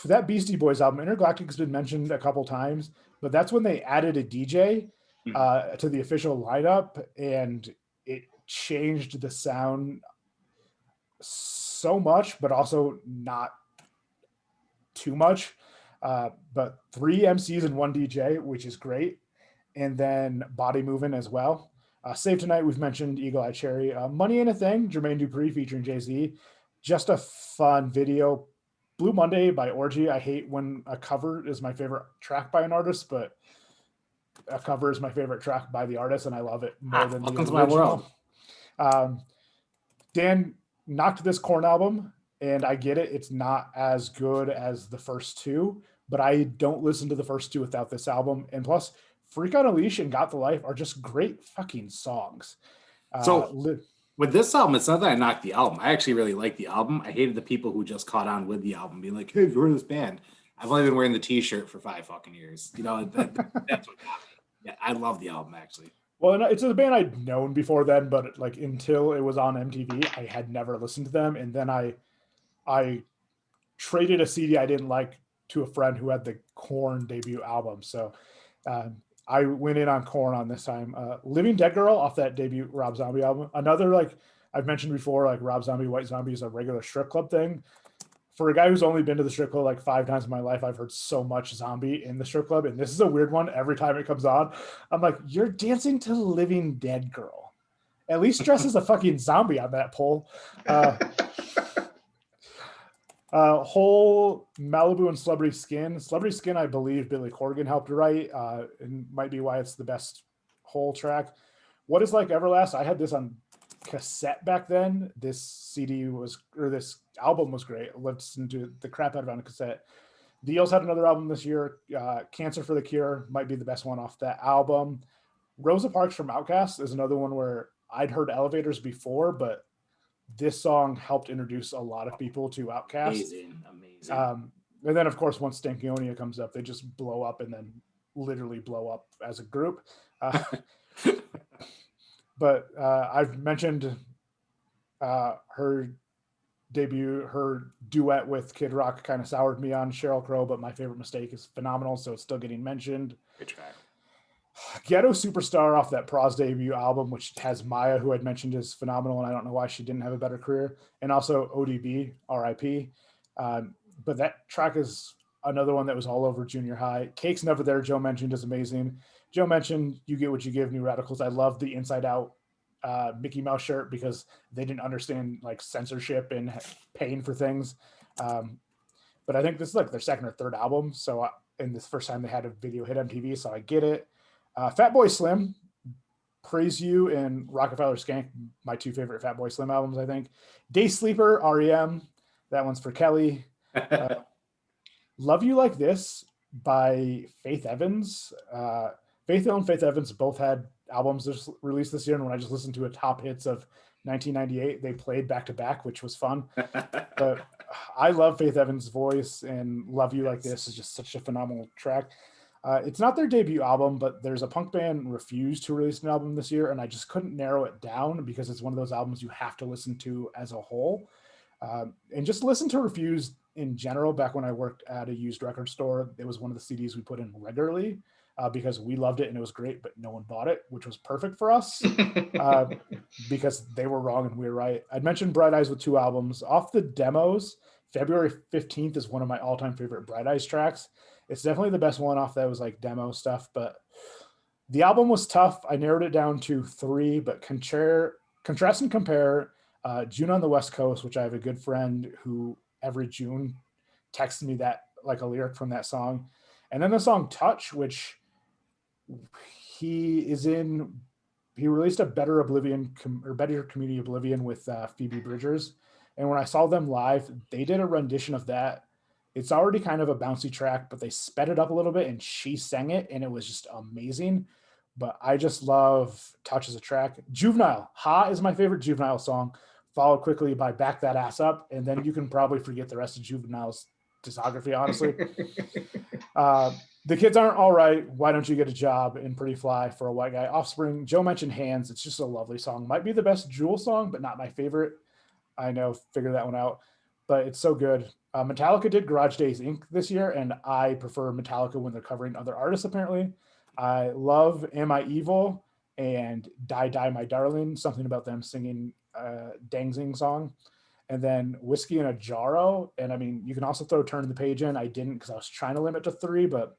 That Beastie Boys album, Intergalactic, has been mentioned a couple times, but that's when they added a DJ to the official lineup, and it changed the sound so much, but also not too much. But 3 MCs and 1 DJ, which is great. And then Body Moving as well. Save Tonight, we've mentioned Eagle Eye Cherry. Money Ain't a Thing, Jermaine Dupri featuring Jay-Z. Just a fun video. Blue Monday by Orgy. I hate when a cover is my favorite track by an artist, but a cover is my favorite track by the artist, and I love it more than the original. My world. Dan knocked this Korn album, and I get it. It's not as good as the first two, but I don't listen to the first two without this album. And plus, Freak on a Leash and Got the Life are just great fucking songs. With this album, it's not that I knocked the album. I actually really like the album. I hated the people who just caught on with the album, being like, hey, have you heard of this band? I've only been wearing the t-shirt for 5 fucking years. You know, that's what got me. Yeah, I love the album, actually. Well, it's a band I'd known before then, but like until it was on MTV, I had never listened to them. And then I traded a CD I didn't like to a friend who had the Korn debut album. So I went in on Korn on this time. Living Dead Girl off that debut Rob Zombie album. Another, like I've mentioned before, like Rob Zombie, White Zombie is a regular strip club thing. For a guy who's only been to the strip club like 5 times in my life, I've heard so much Zombie in the strip club. And this is a weird one. Every time it comes on, I'm like, you're dancing to Living Dead Girl. At least dress as a fucking zombie on that pole. Whole Malibu and Celebrity Skin. Celebrity Skin, I believe Billy Corgan helped write. And might be why it's the best whole track. What Is Like Everlast? I had this on cassette back then. This album was great. I listened to the crap out of it on a cassette. The Eels had another album this year. Cancer for the Cure might be the best one off that album. Rosa Parks from Outkast is another one where I'd heard Elevators before, but this song helped introduce a lot of people to Outkast. Amazing. And then, of course, once Stankonia comes up, they just blow up and then literally blow up as a group. But I've mentioned her debut, her duet with Kid Rock kind of soured me on Sheryl Crow, but My Favorite Mistake is phenomenal, so it's still getting mentioned. Good track. Ghetto Superstar off that Pros debut album, which has Maya, who I'd mentioned is phenomenal, and I don't know why she didn't have a better career. And also ODB, RIP. But that track is another one that was all over junior high. Cake's Never There, Joe mentioned, is amazing. Joe mentioned You Get What You Give, New Radicals. I love the Inside Out Mickey Mouse shirt because they didn't understand like censorship and paying for things. But I think this is like their second or third album. So, and this first time they had a video hit MTV, so I get it. Fatboy Slim, Praise You, and Rockefeller Skank, my two favorite Fatboy Slim albums, I think. Day Sleeper, REM, that one's for Kelly. Love You Like This by Faith Evans. Faith Hill and Faith Evans both had albums released this year, and when I just listened to a top hits of 1998, they played back to back, which was fun. But I love Faith Evans' voice, and Love You Like This is just such a phenomenal track. It's not their debut album, but there's a punk band refused to release an album this year, and I just couldn't narrow it down because it's one of those albums you have to listen to as a whole. And just listen to Refused in general. Back when I worked at a used record store, it was one of the CDs we put in regularly because we loved it and it was great, but no one bought it, which was perfect for us because they were wrong and we were right. I'd mentioned Bright Eyes with 2 albums. Off the demos, February 15th is one of my all-time favorite Bright Eyes tracks. It's definitely the best one off that was like demo stuff, but the album was tough. I narrowed it down to 3, but Contrast and Compare, June on the West Coast, which I have a good friend who every June texts me that like a lyric from that song. And then the song Touch, which he released a Better Community Oblivion with Phoebe Bridgers. And when I saw them live, they did a rendition of that. It's already kind of a bouncy track, but they sped it up a little bit and she sang it and it was just amazing. But I just love Touch as a track. Juvenile, Ha is my favorite Juvenile song, followed quickly by Back That Ass Up. And then you can probably forget the rest of Juvenile's discography, honestly. The Kids Aren't All Right, Why Don't You Get a Job, and Pretty Fly for a White Guy. Offspring, Joe mentioned Hands. It's just a lovely song. Might be the best Jewel song, but not my favorite. I know, figure that one out. But it's so good. Metallica did Garage Days Inc. this year, and I prefer Metallica when they're covering other artists, apparently. I love Am I Evil and Die Die My Darling, something about them singing a Dangzing song. And then Whiskey in a Jarro. And I mean, you can also throw Turn the Page in. I didn't because I was trying to limit to 3, but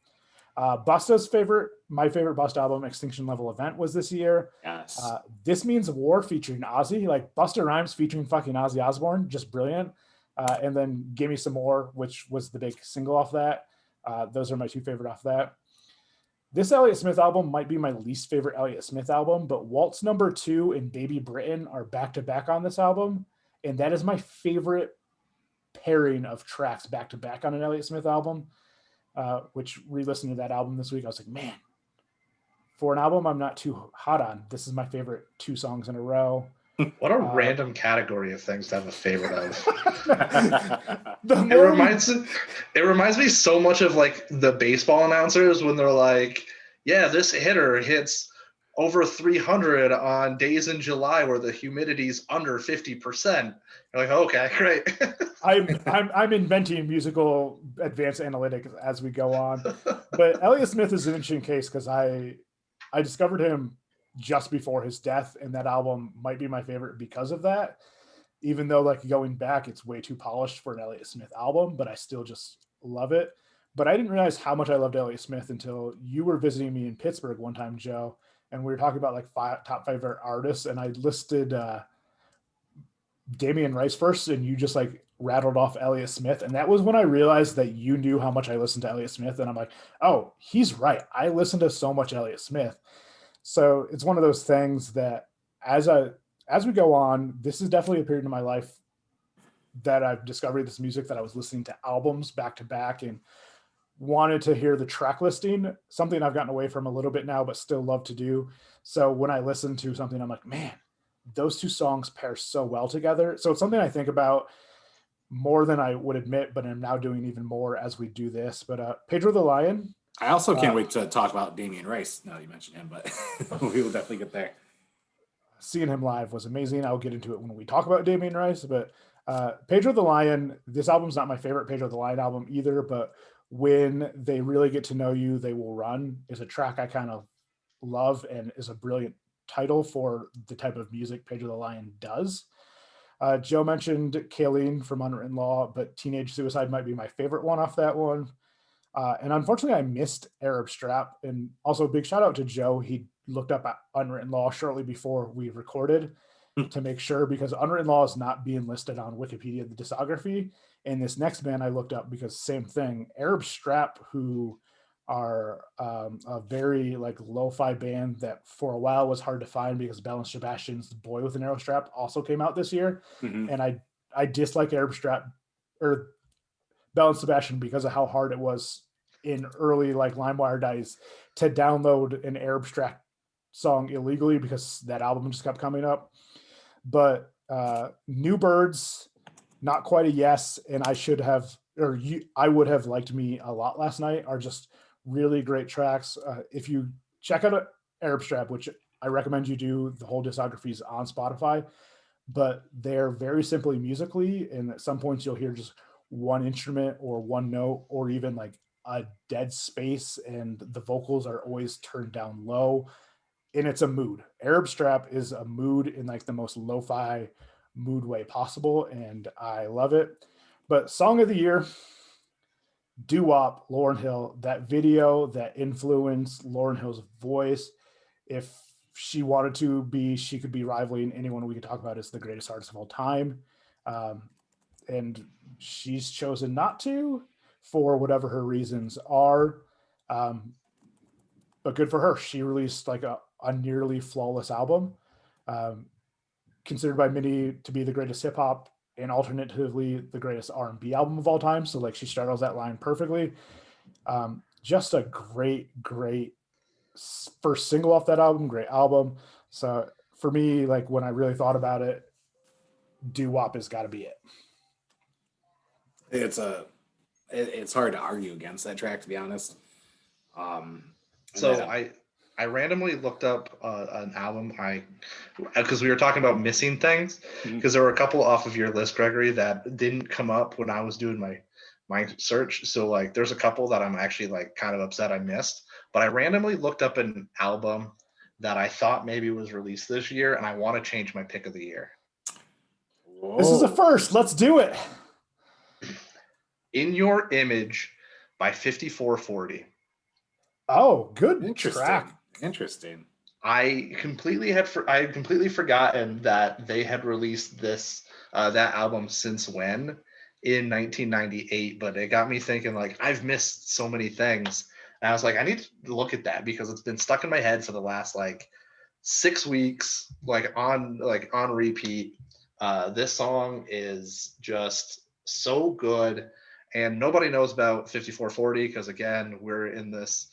my favorite Bust album, Extinction Level Event, was this year. Yes. This Means War featuring Ozzy, like Busta Rhymes featuring fucking Ozzy Osbourne, just brilliant. And then Give Me Some More, which was the big single off that. Those are my 2 favorite off that. This Elliott Smith album might be my least favorite Elliott Smith album, but Waltz No. 2 and Baby Britain are back to back on this album. And that is my favorite pairing of tracks back to back on an Elliott Smith album, which re-listening to that album this week, I was like, man, for an album I'm not too hot on, this is my favorite 2 songs in a row. What a random category of things to have a favorite of. It reminds me so much of like the baseball announcers when they're like, yeah, this hitter hits over 300 on days in July where the humidity's under 50%. You're like, okay, great. I'm inventing musical advanced analytics as we go on. But Elliott Smith is an interesting case because I discovered him just before his death, and that album might be my favorite because of that. Even though like going back, it's way too polished for an Elliott Smith album, but I still just love it. But I didn't realize how much I loved Elliott Smith until you were visiting me in Pittsburgh one time, Joe, and we were talking about like top favorite artists, and I listed Damien Rice first, and you just like rattled off Elliott Smith, and that was when I realized that you knew how much I listened to Elliott Smith, and I'm like, oh, he's right. I listened to so much Elliott Smith. So it's one of those things that as we go on, this is definitely a period in my life that I've discovered this music, that I was listening to albums back to back and wanted to hear the track listing, something I've gotten away from a little bit now, but still love to do. So when I listen to something, I'm like, man, those 2 songs pair so well together. So it's something I think about more than I would admit, but I'm now doing even more as we do this. But Pedro the Lion. I also can't wait to talk about Damien Rice now that you mentioned him, but we will definitely get there. Seeing him live was amazing. I'll get into it when we talk about Damien Rice, but Pedro the Lion, this album's not my favorite Pedro the Lion album either, but When They Really Get to Know You, They Will Run is a track I kind of love and is a brilliant title for the type of music Pedro the Lion does. Joe mentioned Kayleen from Unwritten Law, but Teenage Suicide might be my favorite one off that one. And unfortunately, I missed Arab Strap. And also, a big shout out to Joe. He looked up Unwritten Law shortly before we recorded to make sure, because Unwritten Law is not being listed on Wikipedia, the discography. And this next band I looked up because same thing, Arab Strap, who are a very like lo-fi band that for a while was hard to find because Bell and Sebastian's The Boy with an Arrow Strap also came out this year. Mhm. And I dislike Arab Strap or Bell and Sebastian because of how hard it was in early like LimeWire days to download an Arab Strap song illegally because that album just kept coming up. But New Birds, not quite a yes, and I should have, or I would have liked me a lot last night, are just really great tracks. If you check out Arab Strap, which I recommend you do, the whole discography is on Spotify, but they're very simply musically, and at some points you'll hear just one instrument or one note or even like a dead space, and the vocals are always turned down low, and it's a mood. Arab Strap is a mood in like the most lo-fi mood way possible, and I love it. But song of the year, Doo Wop, Lauryn Hill. That video that influenced Lauryn Hill's voice. If she wanted to be, she could be rivaling anyone we could talk about as the greatest artist of all time. Um, and she's chosen not to for whatever her reasons are. Um, but good for her. She released like a nearly flawless album, um, considered by many to be the greatest hip hop and alternatively the greatest R&B album of all time. So like she straddles that line perfectly. Just a great first single off that album, great album. So for me, like when I really thought about it, Doo Wop has got to be it. It's hard to argue against that track, to be honest. And So that, I randomly looked up an album because we were talking about missing things, Mhm. because there were a couple off of your list, Gregory, that didn't come up when I was doing my search. So like there's a couple that I'm actually like kind of upset I missed, but I randomly looked up an album that I thought maybe was released this year, and I want to change my pick of the year. This is a whoa, first. Let's do it. In Your Image by 5440. Oh, good interesting, track. interesting. I had completely forgotten that they had released that album since when, in 1998. But it got me thinking, like, I've missed so many things, and I was like, I need to look at that because it's been stuck in my head for the last like 6 weeks, like on repeat. This song is just so good, and nobody knows about 5440 because again, we're in this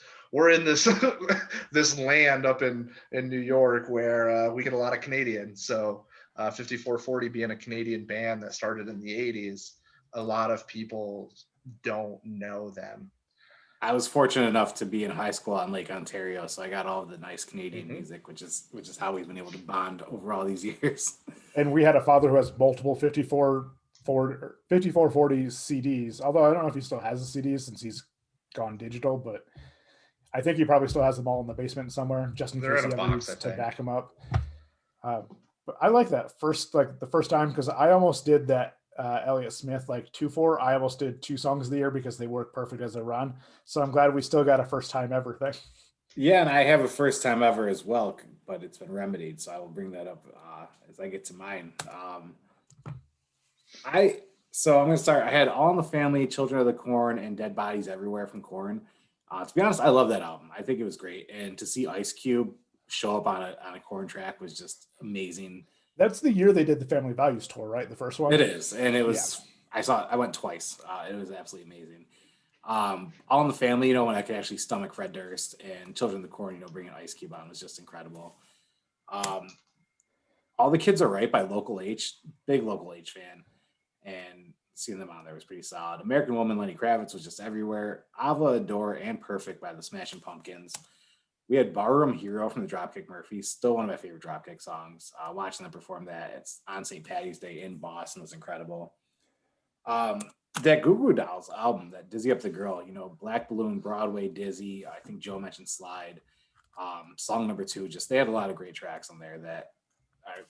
this land up in New York where we get a lot of Canadians. So 5440 being a Canadian band that started in the 80s, a lot of people don't know them. I was fortunate enough to be in high school on Lake Ontario, so I got all of the nice Canadian Mhm. music, which is how we've been able to bond over all these years. And we had a father who has multiple 5440 CDs. Although I don't know if he still has the CDs since he's gone digital, but I think he probably still has them all in the basement somewhere, just in They're case in he a ever box, needs I to think. back him up. But I like that the first time, because I almost did that Elliott Smith like 2-4. I almost did 2 songs of the year because they work perfect as a run. So I'm glad we still got a first time ever thing. Yeah, and I have a first time ever as well, but it's been remedied, so I will bring that up as I get to mine. I'm gonna start. I had All in the Family, Children of the Corn, and Dead Bodies Everywhere from Corn. To be honest, I love that album. I think it was great, and to see Ice Cube show up on a Corn track was just amazing. That's the year they did the Family Values tour, right? The first one. It is, and it was. Yeah. I went twice. It was absolutely amazing. All in the Family, when I could actually stomach Fred Durst, and Children of the Corn, bringing Ice Cube on was just incredible. Um, All the Kids Are Right by Local H, big Local H fan, and seeing them on there was pretty solid. American Woman, Lenny Kravitz was just everywhere. Ava, Adore, and Perfect by the Smashing Pumpkins. We had Barroom Hero from the Dropkick Murphys, still one of my favorite Dropkick songs. Watching them perform that on St. Patty's Day in Boston was incredible. That Goo Goo Dolls album, that Dizzy Up the Girl, Black Balloon, Broadway, Dizzy. I think Joe mentioned Slide. Song number 2, just they had a lot of great tracks on there that I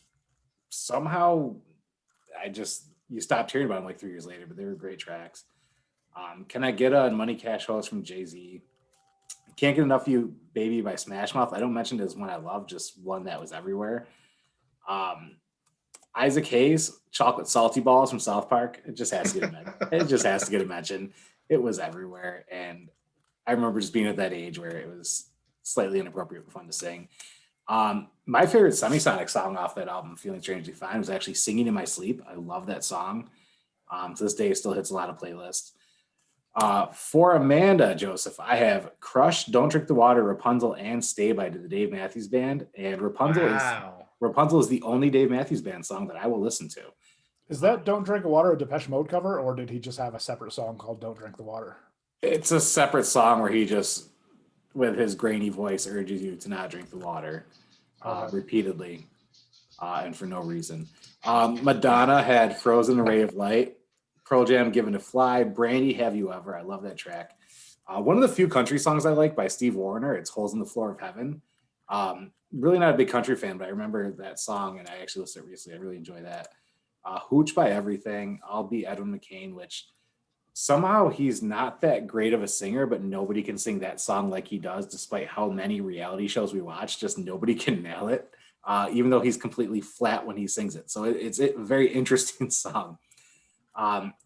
somehow you stopped hearing about them like 3 years later, but they were great tracks. Can I Get a Money Cash Host from Jay-Z? Can't Get Enough of You Baby by Smash Mouth. I don't mention it as one I love, just one that was everywhere. Isaac Hayes, Chocolate Salty Balls from South Park. It just has to get a mention. It just has to get a mention. It was everywhere. And I remember just being at that age where it was slightly inappropriate but fun to sing. My favorite Semisonic song off that album, Feeling Strangely Fine, was actually Singing in My Sleep. I love that song. To this day, it still hits a lot of playlists. For Amanda, Joseph, I have Crush, Don't Drink the Water, Rapunzel, and Stay by the Dave Matthews Band. And Rapunzel is the only Dave Matthews Band song that I will listen to. Is that Don't Drink the Water a Depeche Mode cover, or did he just have a separate song called Don't Drink the Water? It's a separate song where he just, with his grainy voice, urges you to not drink the water repeatedly and for no reason. Madonna had Frozen, A Ray of Light. Pearl Jam, Given to Fly. Brandy, Have You Ever? I love that track. One of the few country songs I like by Steve Wariner, it's Holes in the Floor of Heaven. Really not a big country fan, but I remember that song and I actually listened to it recently. I really enjoy that. Hooch by Everything. I'll Be Edwin McCain, which somehow he's not that great of a singer, but nobody can sing that song like he does, despite how many reality shows we watch. Just nobody can nail it, even though he's completely flat when he sings it. So it's a very interesting song.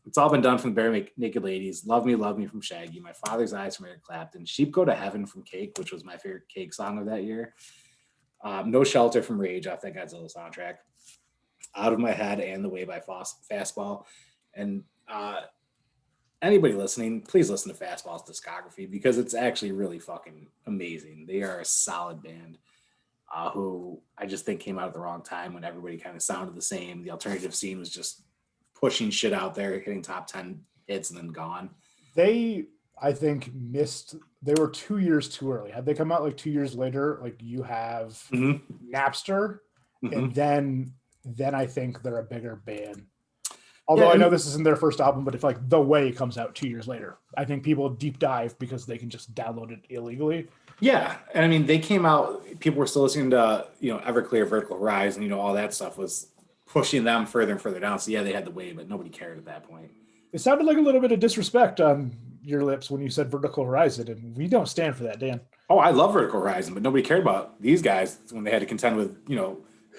It's All Been Done from the Bare Naked Ladies. Love Me from Shaggy. My Father's Eyes from Eric Clapton. Sheep Go to Heaven from Cake, which was my favorite Cake song of that year. No Shelter from Rage off that Godzilla soundtrack. Out of My Head and The Way by Fastball. And anybody listening, please listen to Fastball's discography because it's actually really fucking amazing. They are a solid band who I just think came out at the wrong time when everybody kind of sounded the same. The alternative scene was just pushing shit out there, hitting top 10 hits and then gone. They, I think, they were 2 years too early. Had they come out like 2 years later, like you have Napster, and then I think they're a bigger band. Although I know this isn't their first album, but if like The Way comes out 2 years later, I think people deep dive because they can just download it illegally. Yeah, and I mean they came out. People were still listening to Everclear, Vertical Horizon, and all that stuff was pushing them further and further down. So yeah, they had The Way, but nobody cared at that point. It sounded like a little bit of disrespect on your lips when you said Vertical Horizon, and we don't stand for that, Dan. Oh, I love Vertical Horizon, but nobody cared about these guys when they had to contend with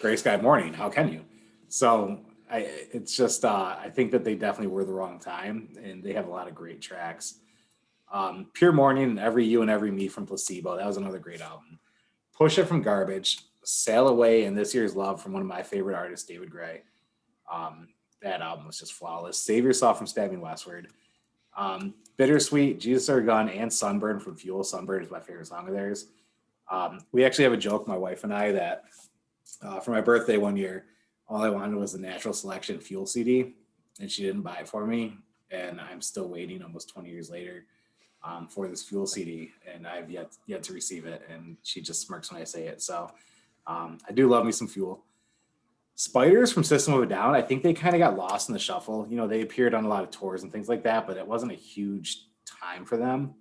Gray Sky Morning. How can you? So it's just I think that they definitely were the wrong time, and they have a lot of great tracks. Pure Morning and Every You and Every Me from Placebo. That was another great album. Push It from Garbage. Sail Away and This Year's Love from one of my favorite artists, David Gray. That album was just flawless. Save Yourself from Stabbing Westward. Bittersweet, Jesus Or Gun, and Sunburn from Fuel. Sunburn is my favorite song of theirs. We actually have a joke, my wife and I, that for my birthday one year, all I wanted was the Natural Selection Fuel CD, and she didn't buy it for me. And I'm still waiting almost 20 years later for this Fuel CD, and I've yet to receive it. And she just smirks when I say it. So I do love me some Fuel. Spiders from System of a Down, I think they kind of got lost in the shuffle. They appeared on a lot of tours and things like that, but it wasn't a huge time for them.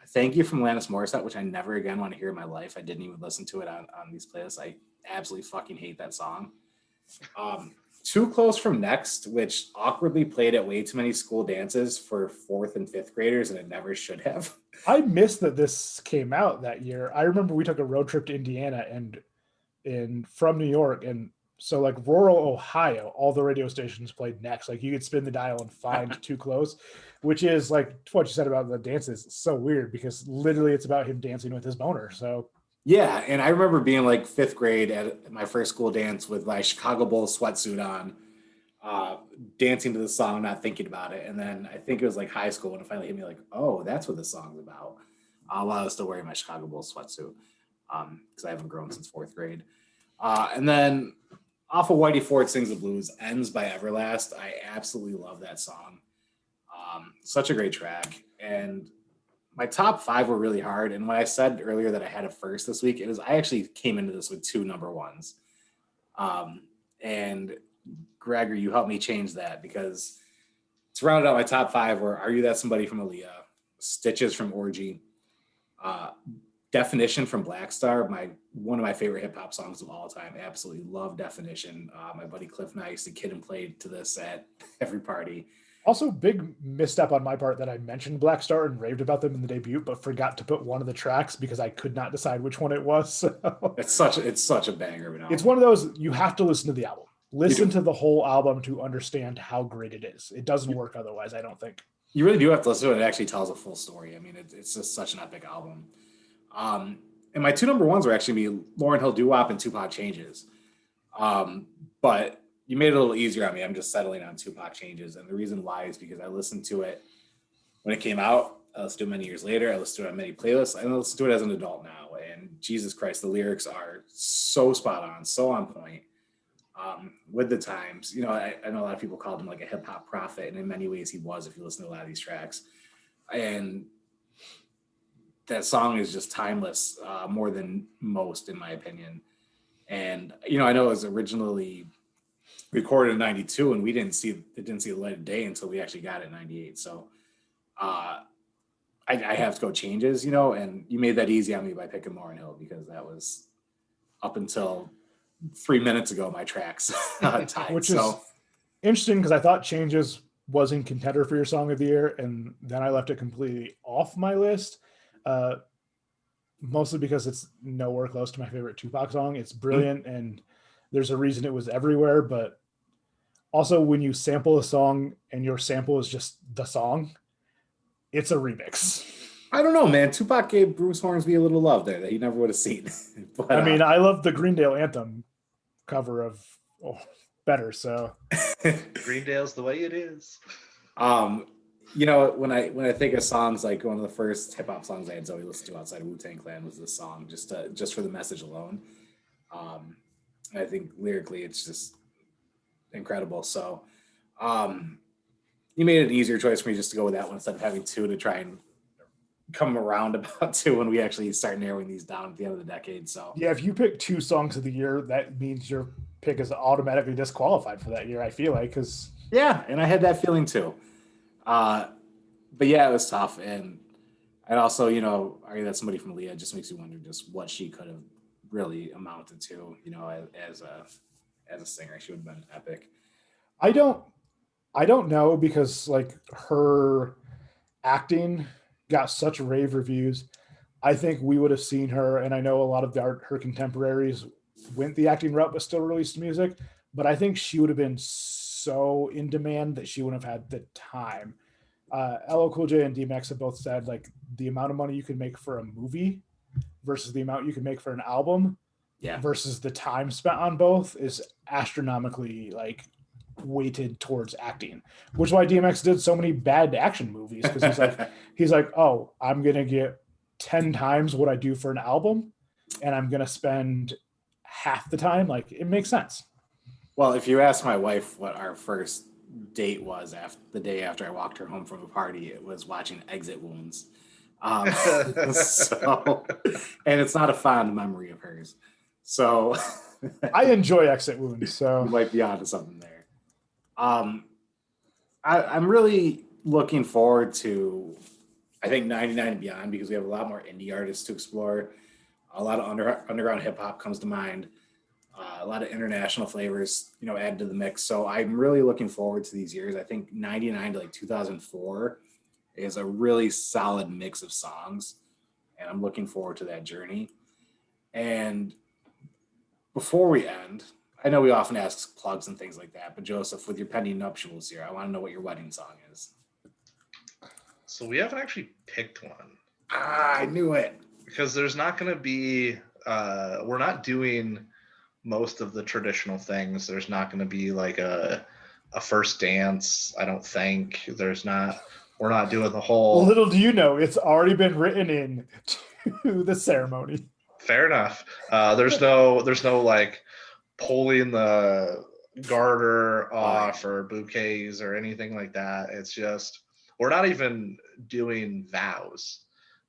Thank You from Alanis Morissette, which I never again want to hear in my life. I didn't even listen to it on these playlists. I absolutely fucking hate that song. Too Close from Next, which awkwardly played at way too many school dances for 4th and 5th graders, and it never should have. I missed that this came out that year. I remember we took a road trip to Indiana and from New York, and so like rural Ohio, all the radio stations played Next. Like you could spin the dial and find Too Close, which is like what you said about the dances. It's so weird because literally it's about him dancing with his boner. So yeah, and I remember being like 5th grade at my first school dance with my Chicago Bulls sweatsuit on, dancing to the song, not thinking about it. And then I think it was like high school when it finally hit me like, oh, that's what this song's about. While I was still wearing my Chicago Bulls sweatsuit. Because I haven't grown since 4th grade. And then off of Whitey Ford Sings the Blues, Ends by Everlast. I absolutely love that song. Such a great track. And my top 5 were really hard. And when I said earlier that I had a first this week, I actually came into this with 2 number ones. And Gregory, you helped me change that because to round out my top 5 were Are You That Somebody from Aaliyah, Stitches from Orgy, Definition from Black Star, one of my favorite hip hop songs of all time. Absolutely love Definition. My buddy Cliff and I used to kid and play to this at every party. Also, big misstep on my part that I mentioned Black Star and raved about them in the debut, but forgot to put one of the tracks because I could not decide which one it was. So It's such a banger of an album. it's one of those you have to listen to the album. Listen do. to the whole album to understand how great it is. It doesn't work otherwise, I don't think. You really do have to listen to it. It actually tells a full story. I mean, it's just such an epic album. And my two number ones were actually be Lauryn Hill Doo Wop and Tupac Changes. But you made it a little easier on me. I'm just settling on Tupac Changes. And the reason why is because I listened to it when it came out. I listened to it many years later. I listened to it on many playlists. I listen to it as an adult now. And Jesus Christ, the lyrics are so spot on, so on point with the times. You know, I know a lot of people called him like a hip hop prophet. And in many ways he was, if you listen to a lot of these tracks. And that song is just timeless, more than most, in my opinion. And, you know, I know it was originally recorded in 92 and it didn't see the light of day until we actually got it in 98. So I have to go Changes, you know, and you made that easy on me by picking Lauryn Hill because that was up until 3 minutes ago, my tracks tied. Which is interesting because I thought Changes was in contender for your song of the year. And then I left it completely off my list. Mostly because it's nowhere close to my favorite Tupac song. It's brilliant and there's a reason it was everywhere, but also when you sample a song and your sample is just the song, it's a remix. I don't know, man. Tupac gave Bruce Hornsby a little love there that he never would have seen. But, I mean, I love the Greendale Anthem cover of Better, so. Greendale's the way it is. You know, when I think of songs, like one of the first hip hop songs I had Zoe listen to outside of Wu-Tang Clan was this song, just for the message alone. I think lyrically it's just incredible. So you made an easier choice for me just to go with that one instead of having two to try and come around about two when we actually start narrowing these down at the end of the decade. So yeah, if you pick two songs of the year, that means your pick is automatically disqualified for that year, I feel like, because yeah, and I had that feeling too. But yeah, it was tough, and also, you know, arguing that somebody from Leah just makes you wonder just what she could have really amounted to, you know, as a singer. She would have been epic. I don't know because like her acting got such rave reviews. I think we would have seen her, and I know a lot of her contemporaries went the acting route but still released music, but I think she would have been so in demand that she wouldn't have had the time. LL Cool J and DMX have both said like the amount of money you can make for a movie versus the amount you can make for an album versus the time spent on both is astronomically like weighted towards acting, which is why DMX did so many bad action movies because he's like, oh, I'm gonna get 10 times what I do for an album and I'm gonna spend half the time. Like it makes sense. Well, if you ask my wife what our first date was the day after I walked her home from a party, it was watching Exit Wounds. So, and it's not a fond memory of hers. So I enjoy Exit Wounds. So you might be onto something there. I'm really looking forward to, I think 99 and beyond, because we have a lot more indie artists to explore. A lot of underground hip hop comes to mind. A lot of international flavors, you know, added to the mix. So I'm really looking forward to these years. I think 99 to like 2004 is a really solid mix of songs. And I'm looking forward to that journey. And before we end, I know we often ask plugs and things like that, but Joseph, with your pending nuptials here, I want to know what your wedding song is. So we haven't actually picked one. I knew it. Because there's not going to be, we're not doing most of the traditional things. There's not going to be like a first dance. I don't think we're not doing the whole. Little do you know, it's already been written in to the ceremony. Fair enough. There's no like pulling the garter off or bouquets or anything like that. It's just, we're not even doing vows.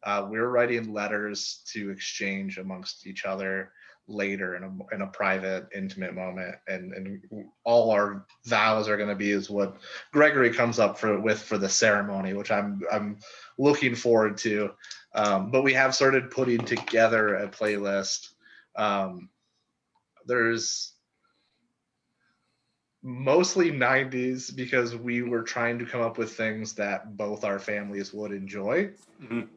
We're writing letters to exchange amongst each other later in a private, intimate moment, and all our vows are going to be is what Gregory comes up for the ceremony, which I'm looking forward to. But we have started putting together a playlist. There's mostly 90s because we were trying to come up with things that both our families would enjoy. Mhm.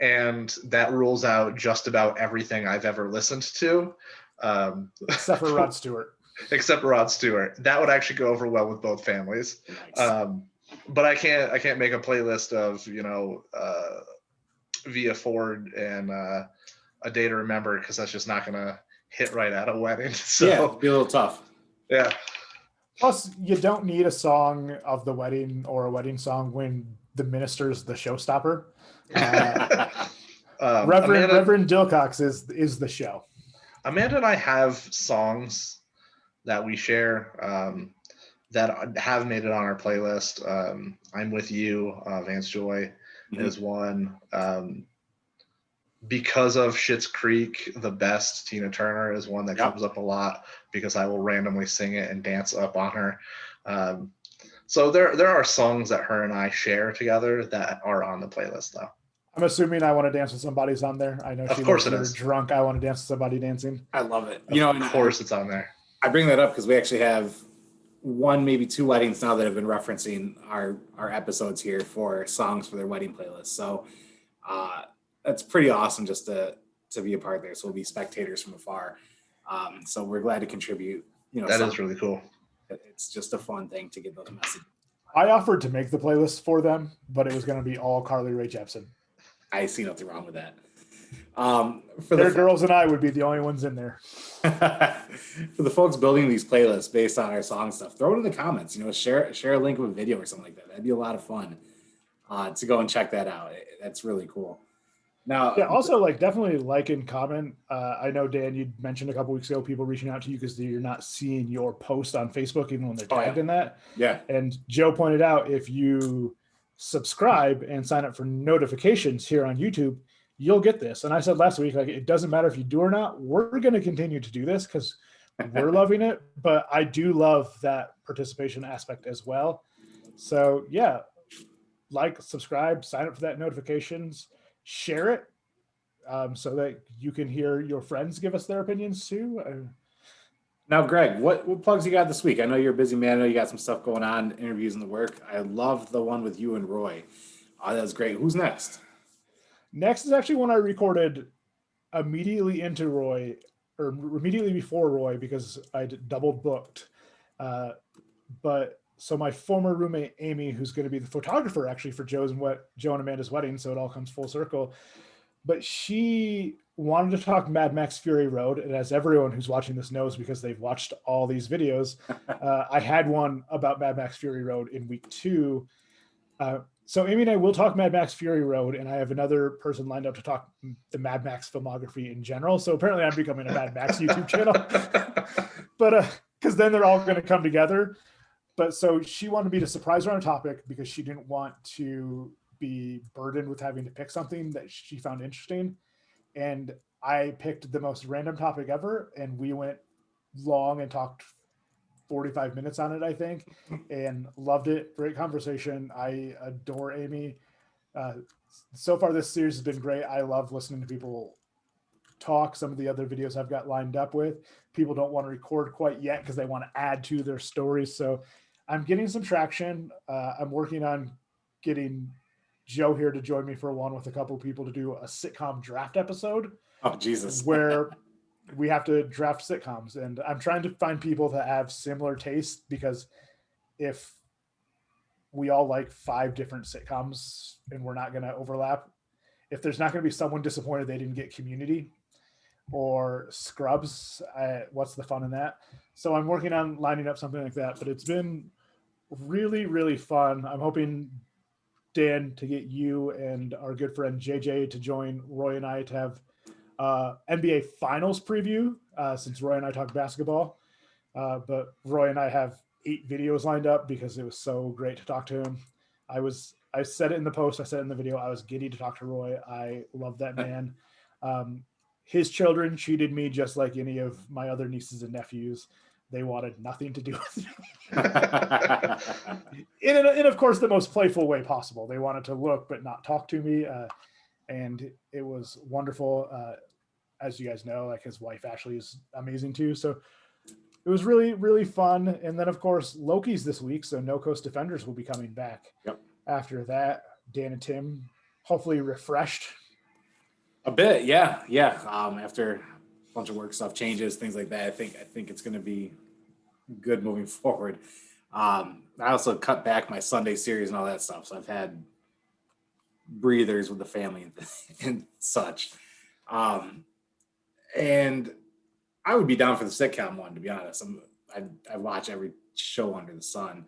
And that rules out just about everything I've ever listened to. Except for Rod Stewart. Except Rod Stewart. That would actually go over well with both families. Nice. But I can't make a playlist of, Via Ford and A Day to Remember, because that's just not gonna hit right at a wedding. So Yeah, it'd be a little tough. yeah. Plus, you don't need a song of the wedding or a wedding song when the minister's the showstopper. Reverend Dilcox is the show. Amanda and I have songs that we share that have made it on our playlist. I'm With You, Vance Joy is one. Because of Schitt's Creek, The Best, Tina Turner is one that comes up a lot because I will randomly sing it and dance up on her. So there are songs that her and I share together that are on the playlist, though. I'm assuming I Want to Dance with Somebody's on there. I know Of she course loves it her is. drunk I Want to Dance with Somebody dancing. I love it. Of course it's on there. I bring that up because we actually have one, maybe two weddings now that have been referencing our episodes here for songs for their wedding playlist. So that's pretty awesome just to be a part there. So we'll be spectators from afar. So we're glad to contribute. That is really cool. It's just a fun thing to get those messages. I offered to make the playlist for them, but it was going to be all Carly Rae Jepsen. I see nothing wrong with that. For their girls and I would be the only ones in there. For the folks building these playlists based on our song stuff, throw it in the comments. Share a link of a video or something like that. That'd be a lot of fun to go and check that out. That's really cool. Now, yeah. Also, definitely like and comment. I know Dan, you mentioned a couple weeks ago people reaching out to you because you're not seeing your post on Facebook even when they're tagged in that. Yeah. And Joe pointed out if you subscribe and sign up for notifications here on YouTube, you'll get this. And I said last week, it doesn't matter if you do or not, we're going to continue to do this because we're loving it. But I do love that participation aspect as well. So yeah, subscribe, sign up for that notifications, share it so that you can hear your friends give us their opinions too. Now, Greg, what plugs you got this week? I know you're a busy man. I know you got some stuff going on, interviews in the work. I love the one with you and Roy. That was great. Who's next? Next is actually one I recorded immediately into Roy, or immediately before Roy, because I double booked. But so my former roommate Amy, who's going to be the photographer actually for Joe and Amanda's wedding, so it all comes full circle. But she wanted to talk Mad Max Fury Road, and as everyone who's watching this knows because they've watched all these videos, I had one about Mad Max Fury Road in week 2. So Amy and I will talk Mad Max Fury Road, and I have another person lined up to talk the Mad Max filmography in general. So apparently I'm becoming a Mad Max YouTube channel. But because then they're all going to come together. But so she wanted me to surprise her on a topic because she didn't want to be burdened with having to pick something that she found interesting. And I picked the most random topic ever, and we went long and talked 45 minutes on it, I think, and loved it. Great conversation. I adore Amy. So far, this series has been great. I love listening to people talk. Some of the other videos I've got lined up with, people don't want to record quite yet because they want to add to their stories. So I'm getting some traction. I'm working on getting Joe here to join me for one with a couple of people to do a sitcom draft episode. Oh, Jesus. Where we have to draft sitcoms, and I'm trying to find people that have similar tastes, because if we all like 5 different sitcoms and we're not going to overlap, if there's not going to be someone disappointed they didn't get Community or Scrubs, what's the fun in that? So I'm working on lining up something like that, but it's been really, really fun. I'm hoping, Dan, to get you and our good friend JJ to join Roy and I to have NBA Finals preview, since Roy and I talk basketball. But Roy and I have 8 videos lined up because it was so great to talk to him. I said it in the post, I said it in the video, I was giddy to talk to Roy. I love that man. His children treated me just like any of my other nieces and nephews. They wanted nothing to do with me. in of course, the most playful way possible. They wanted to look but not talk to me. And it was wonderful. As you guys know, his wife Ashley is amazing too. So it it was really, really fun. And then, of course, Loki's this week, so No Coast Defenders will be coming back. Yep. After that. Dan and Tim, hopefully refreshed. A bit, yeah. After a bunch of work stuff changes, things like that, I think it's going to be good moving forward. I also cut back my Sunday series and all that stuff, so I've had breathers with the family and such. And I would be down for the sitcom one, to be honest. I watch every show under the sun.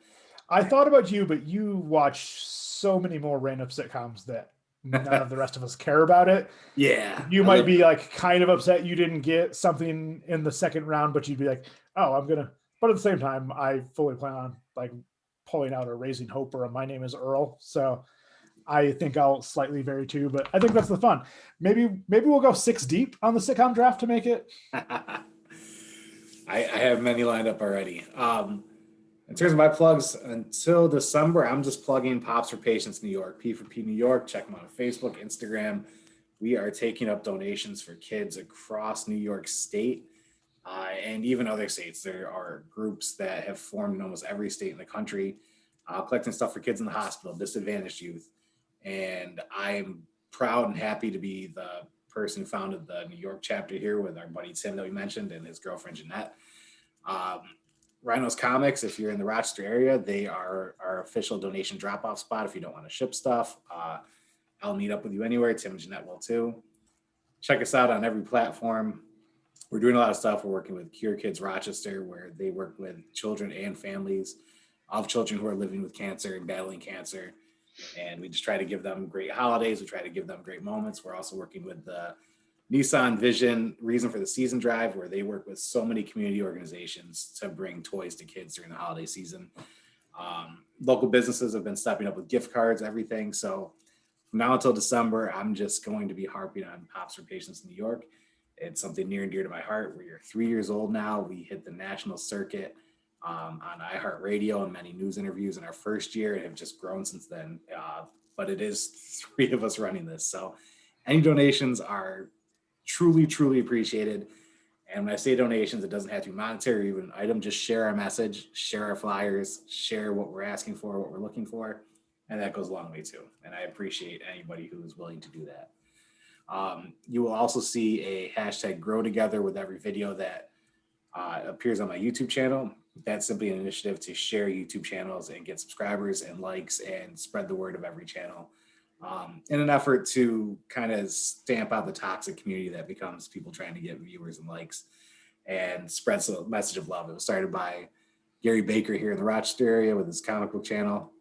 I thought about you, but you watch so many more random sitcoms that none of the rest of us care about it. Yeah. You might be like kind of upset you didn't get something in the second round, but you'd be like, oh, I'm gonna. But at the same time, I fully plan on like pulling out a Raising Hope or a My Name is Earl. So I think I'll slightly vary too, but I think that's the fun. Maybe we'll go 6 deep on the sitcom draft to make it. I have many lined up already. In terms of my plugs, until December, I'm just plugging Pops for Patients New York, P for P New York. Check them out on Facebook, Instagram. We are taking up donations for kids across New York State and even other states. There are groups that have formed in almost every state in the country, collecting stuff for kids in the hospital, disadvantaged youth. And I'm proud and happy to be the person who founded the New York chapter here with our buddy Tim that we mentioned and his girlfriend Jeanette. Rhinos Comics, if you're in the Rochester area, they are our official donation drop-off spot if you don't want to ship stuff. I'll meet up with you anywhere. Tim and Jeanette will too. Check us out on every platform. We're doing a lot of stuff. We're working with Cure Kids Rochester, where they work with children and families of children who are living with cancer and battling cancer. And we just try to give them great holidays. We try to give them great moments. We're also working with the Nissan Vision Reason for the Season Drive, where they work with so many community organizations to bring toys to kids during the holiday season. Local businesses have been stepping up with gift cards, everything. So from now until December, I'm just going to be harping on Pops for Patients in New York. It's something near and dear to my heart. We're 3 years old now. We hit the national circuit on iHeartRadio and many news interviews in our first year and have just grown since then. But it is 3 of us running this. So any donations are truly, truly appreciated. And when I say donations, it doesn't have to be monetary or even an item. Just share our message, share our flyers, share what we're asking for, what we're looking for. And that goes a long way too. And I appreciate anybody who is willing to do that. You will also see a hashtag grow together with every video that appears on my YouTube channel. That's simply an initiative to share YouTube channels and get subscribers and likes and spread the word of every channel. In an effort to kind of stamp out the toxic community that becomes people trying to get viewers and likes and spreads a message of love. It was started by Gary Baker here in the Rochester area with his comic book channel,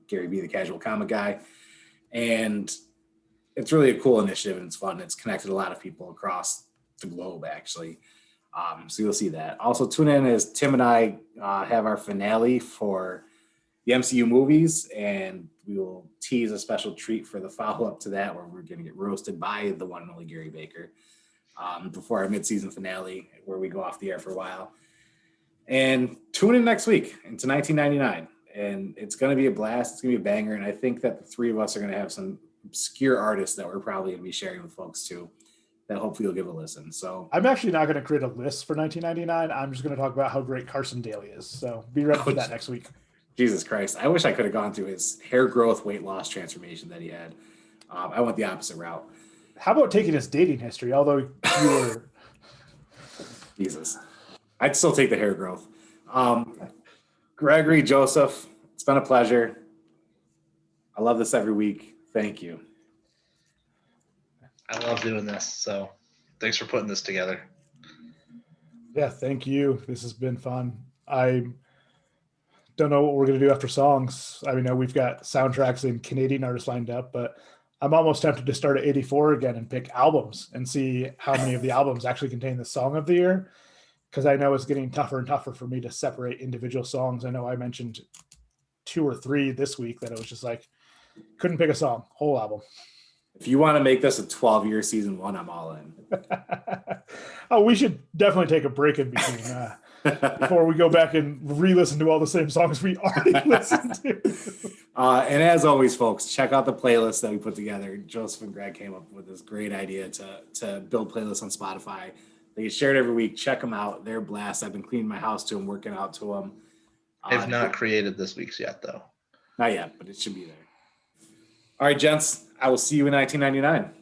Gary B, the Casual Comic Guy. And it's really a cool initiative and it's fun. It's connected a lot of people across the globe, actually. So you'll see that. Also tune in as Tim and I have our finale for the MCU movies, and we will tease a special treat for the follow-up to that, where we're going to get roasted by the one and only Gary Baker before our mid-season finale, where we go off the air for a while. And tune in next week into 1999, and it's going to be a blast. It's going to be a banger, and I think that the 3 of us are going to have some obscure artists that we're probably going to be sharing with folks too, that hopefully you'll give a listen. So I'm actually not going to create a list for 1999. I'm just going to talk about how great Carson Daly is. So be ready for that next week. Jesus Christ. I wish I could have gone through his hair growth, weight loss transformation that he had. I went the opposite route. How about taking his dating history? Although you were... Jesus. I'd still take the hair growth. Gregory, Joseph, it's been a pleasure. I love this every week. Thank you. I love doing this. So thanks for putting this together. Yeah, thank you. This has been fun. I don't know what we're going to do after songs. I mean, we've got soundtracks and Canadian artists lined up, but I'm almost tempted to start at 84 again and pick albums and see how many of the albums actually contain the song of the year. Because I know it's getting tougher and tougher for me to separate individual songs. I know I mentioned 2 or 3 this week that I was just like, couldn't pick a song, whole album. If you want to make this a 12-year season 1, I'm all in. Oh, we should definitely take a break in between before we go back and re-listen to all the same songs we already listened to. And as always, folks, check out the playlist that we put together. Joseph and Greg came up with this great idea to build playlists on Spotify They get shared every week. Check them out. They're a blast. I've been cleaning my house to them, working out to them. I've not created this week's yet, though. Not yet, but it should be there. All right, gents. I will see you in 1999.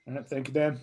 All right, thank you, Dan.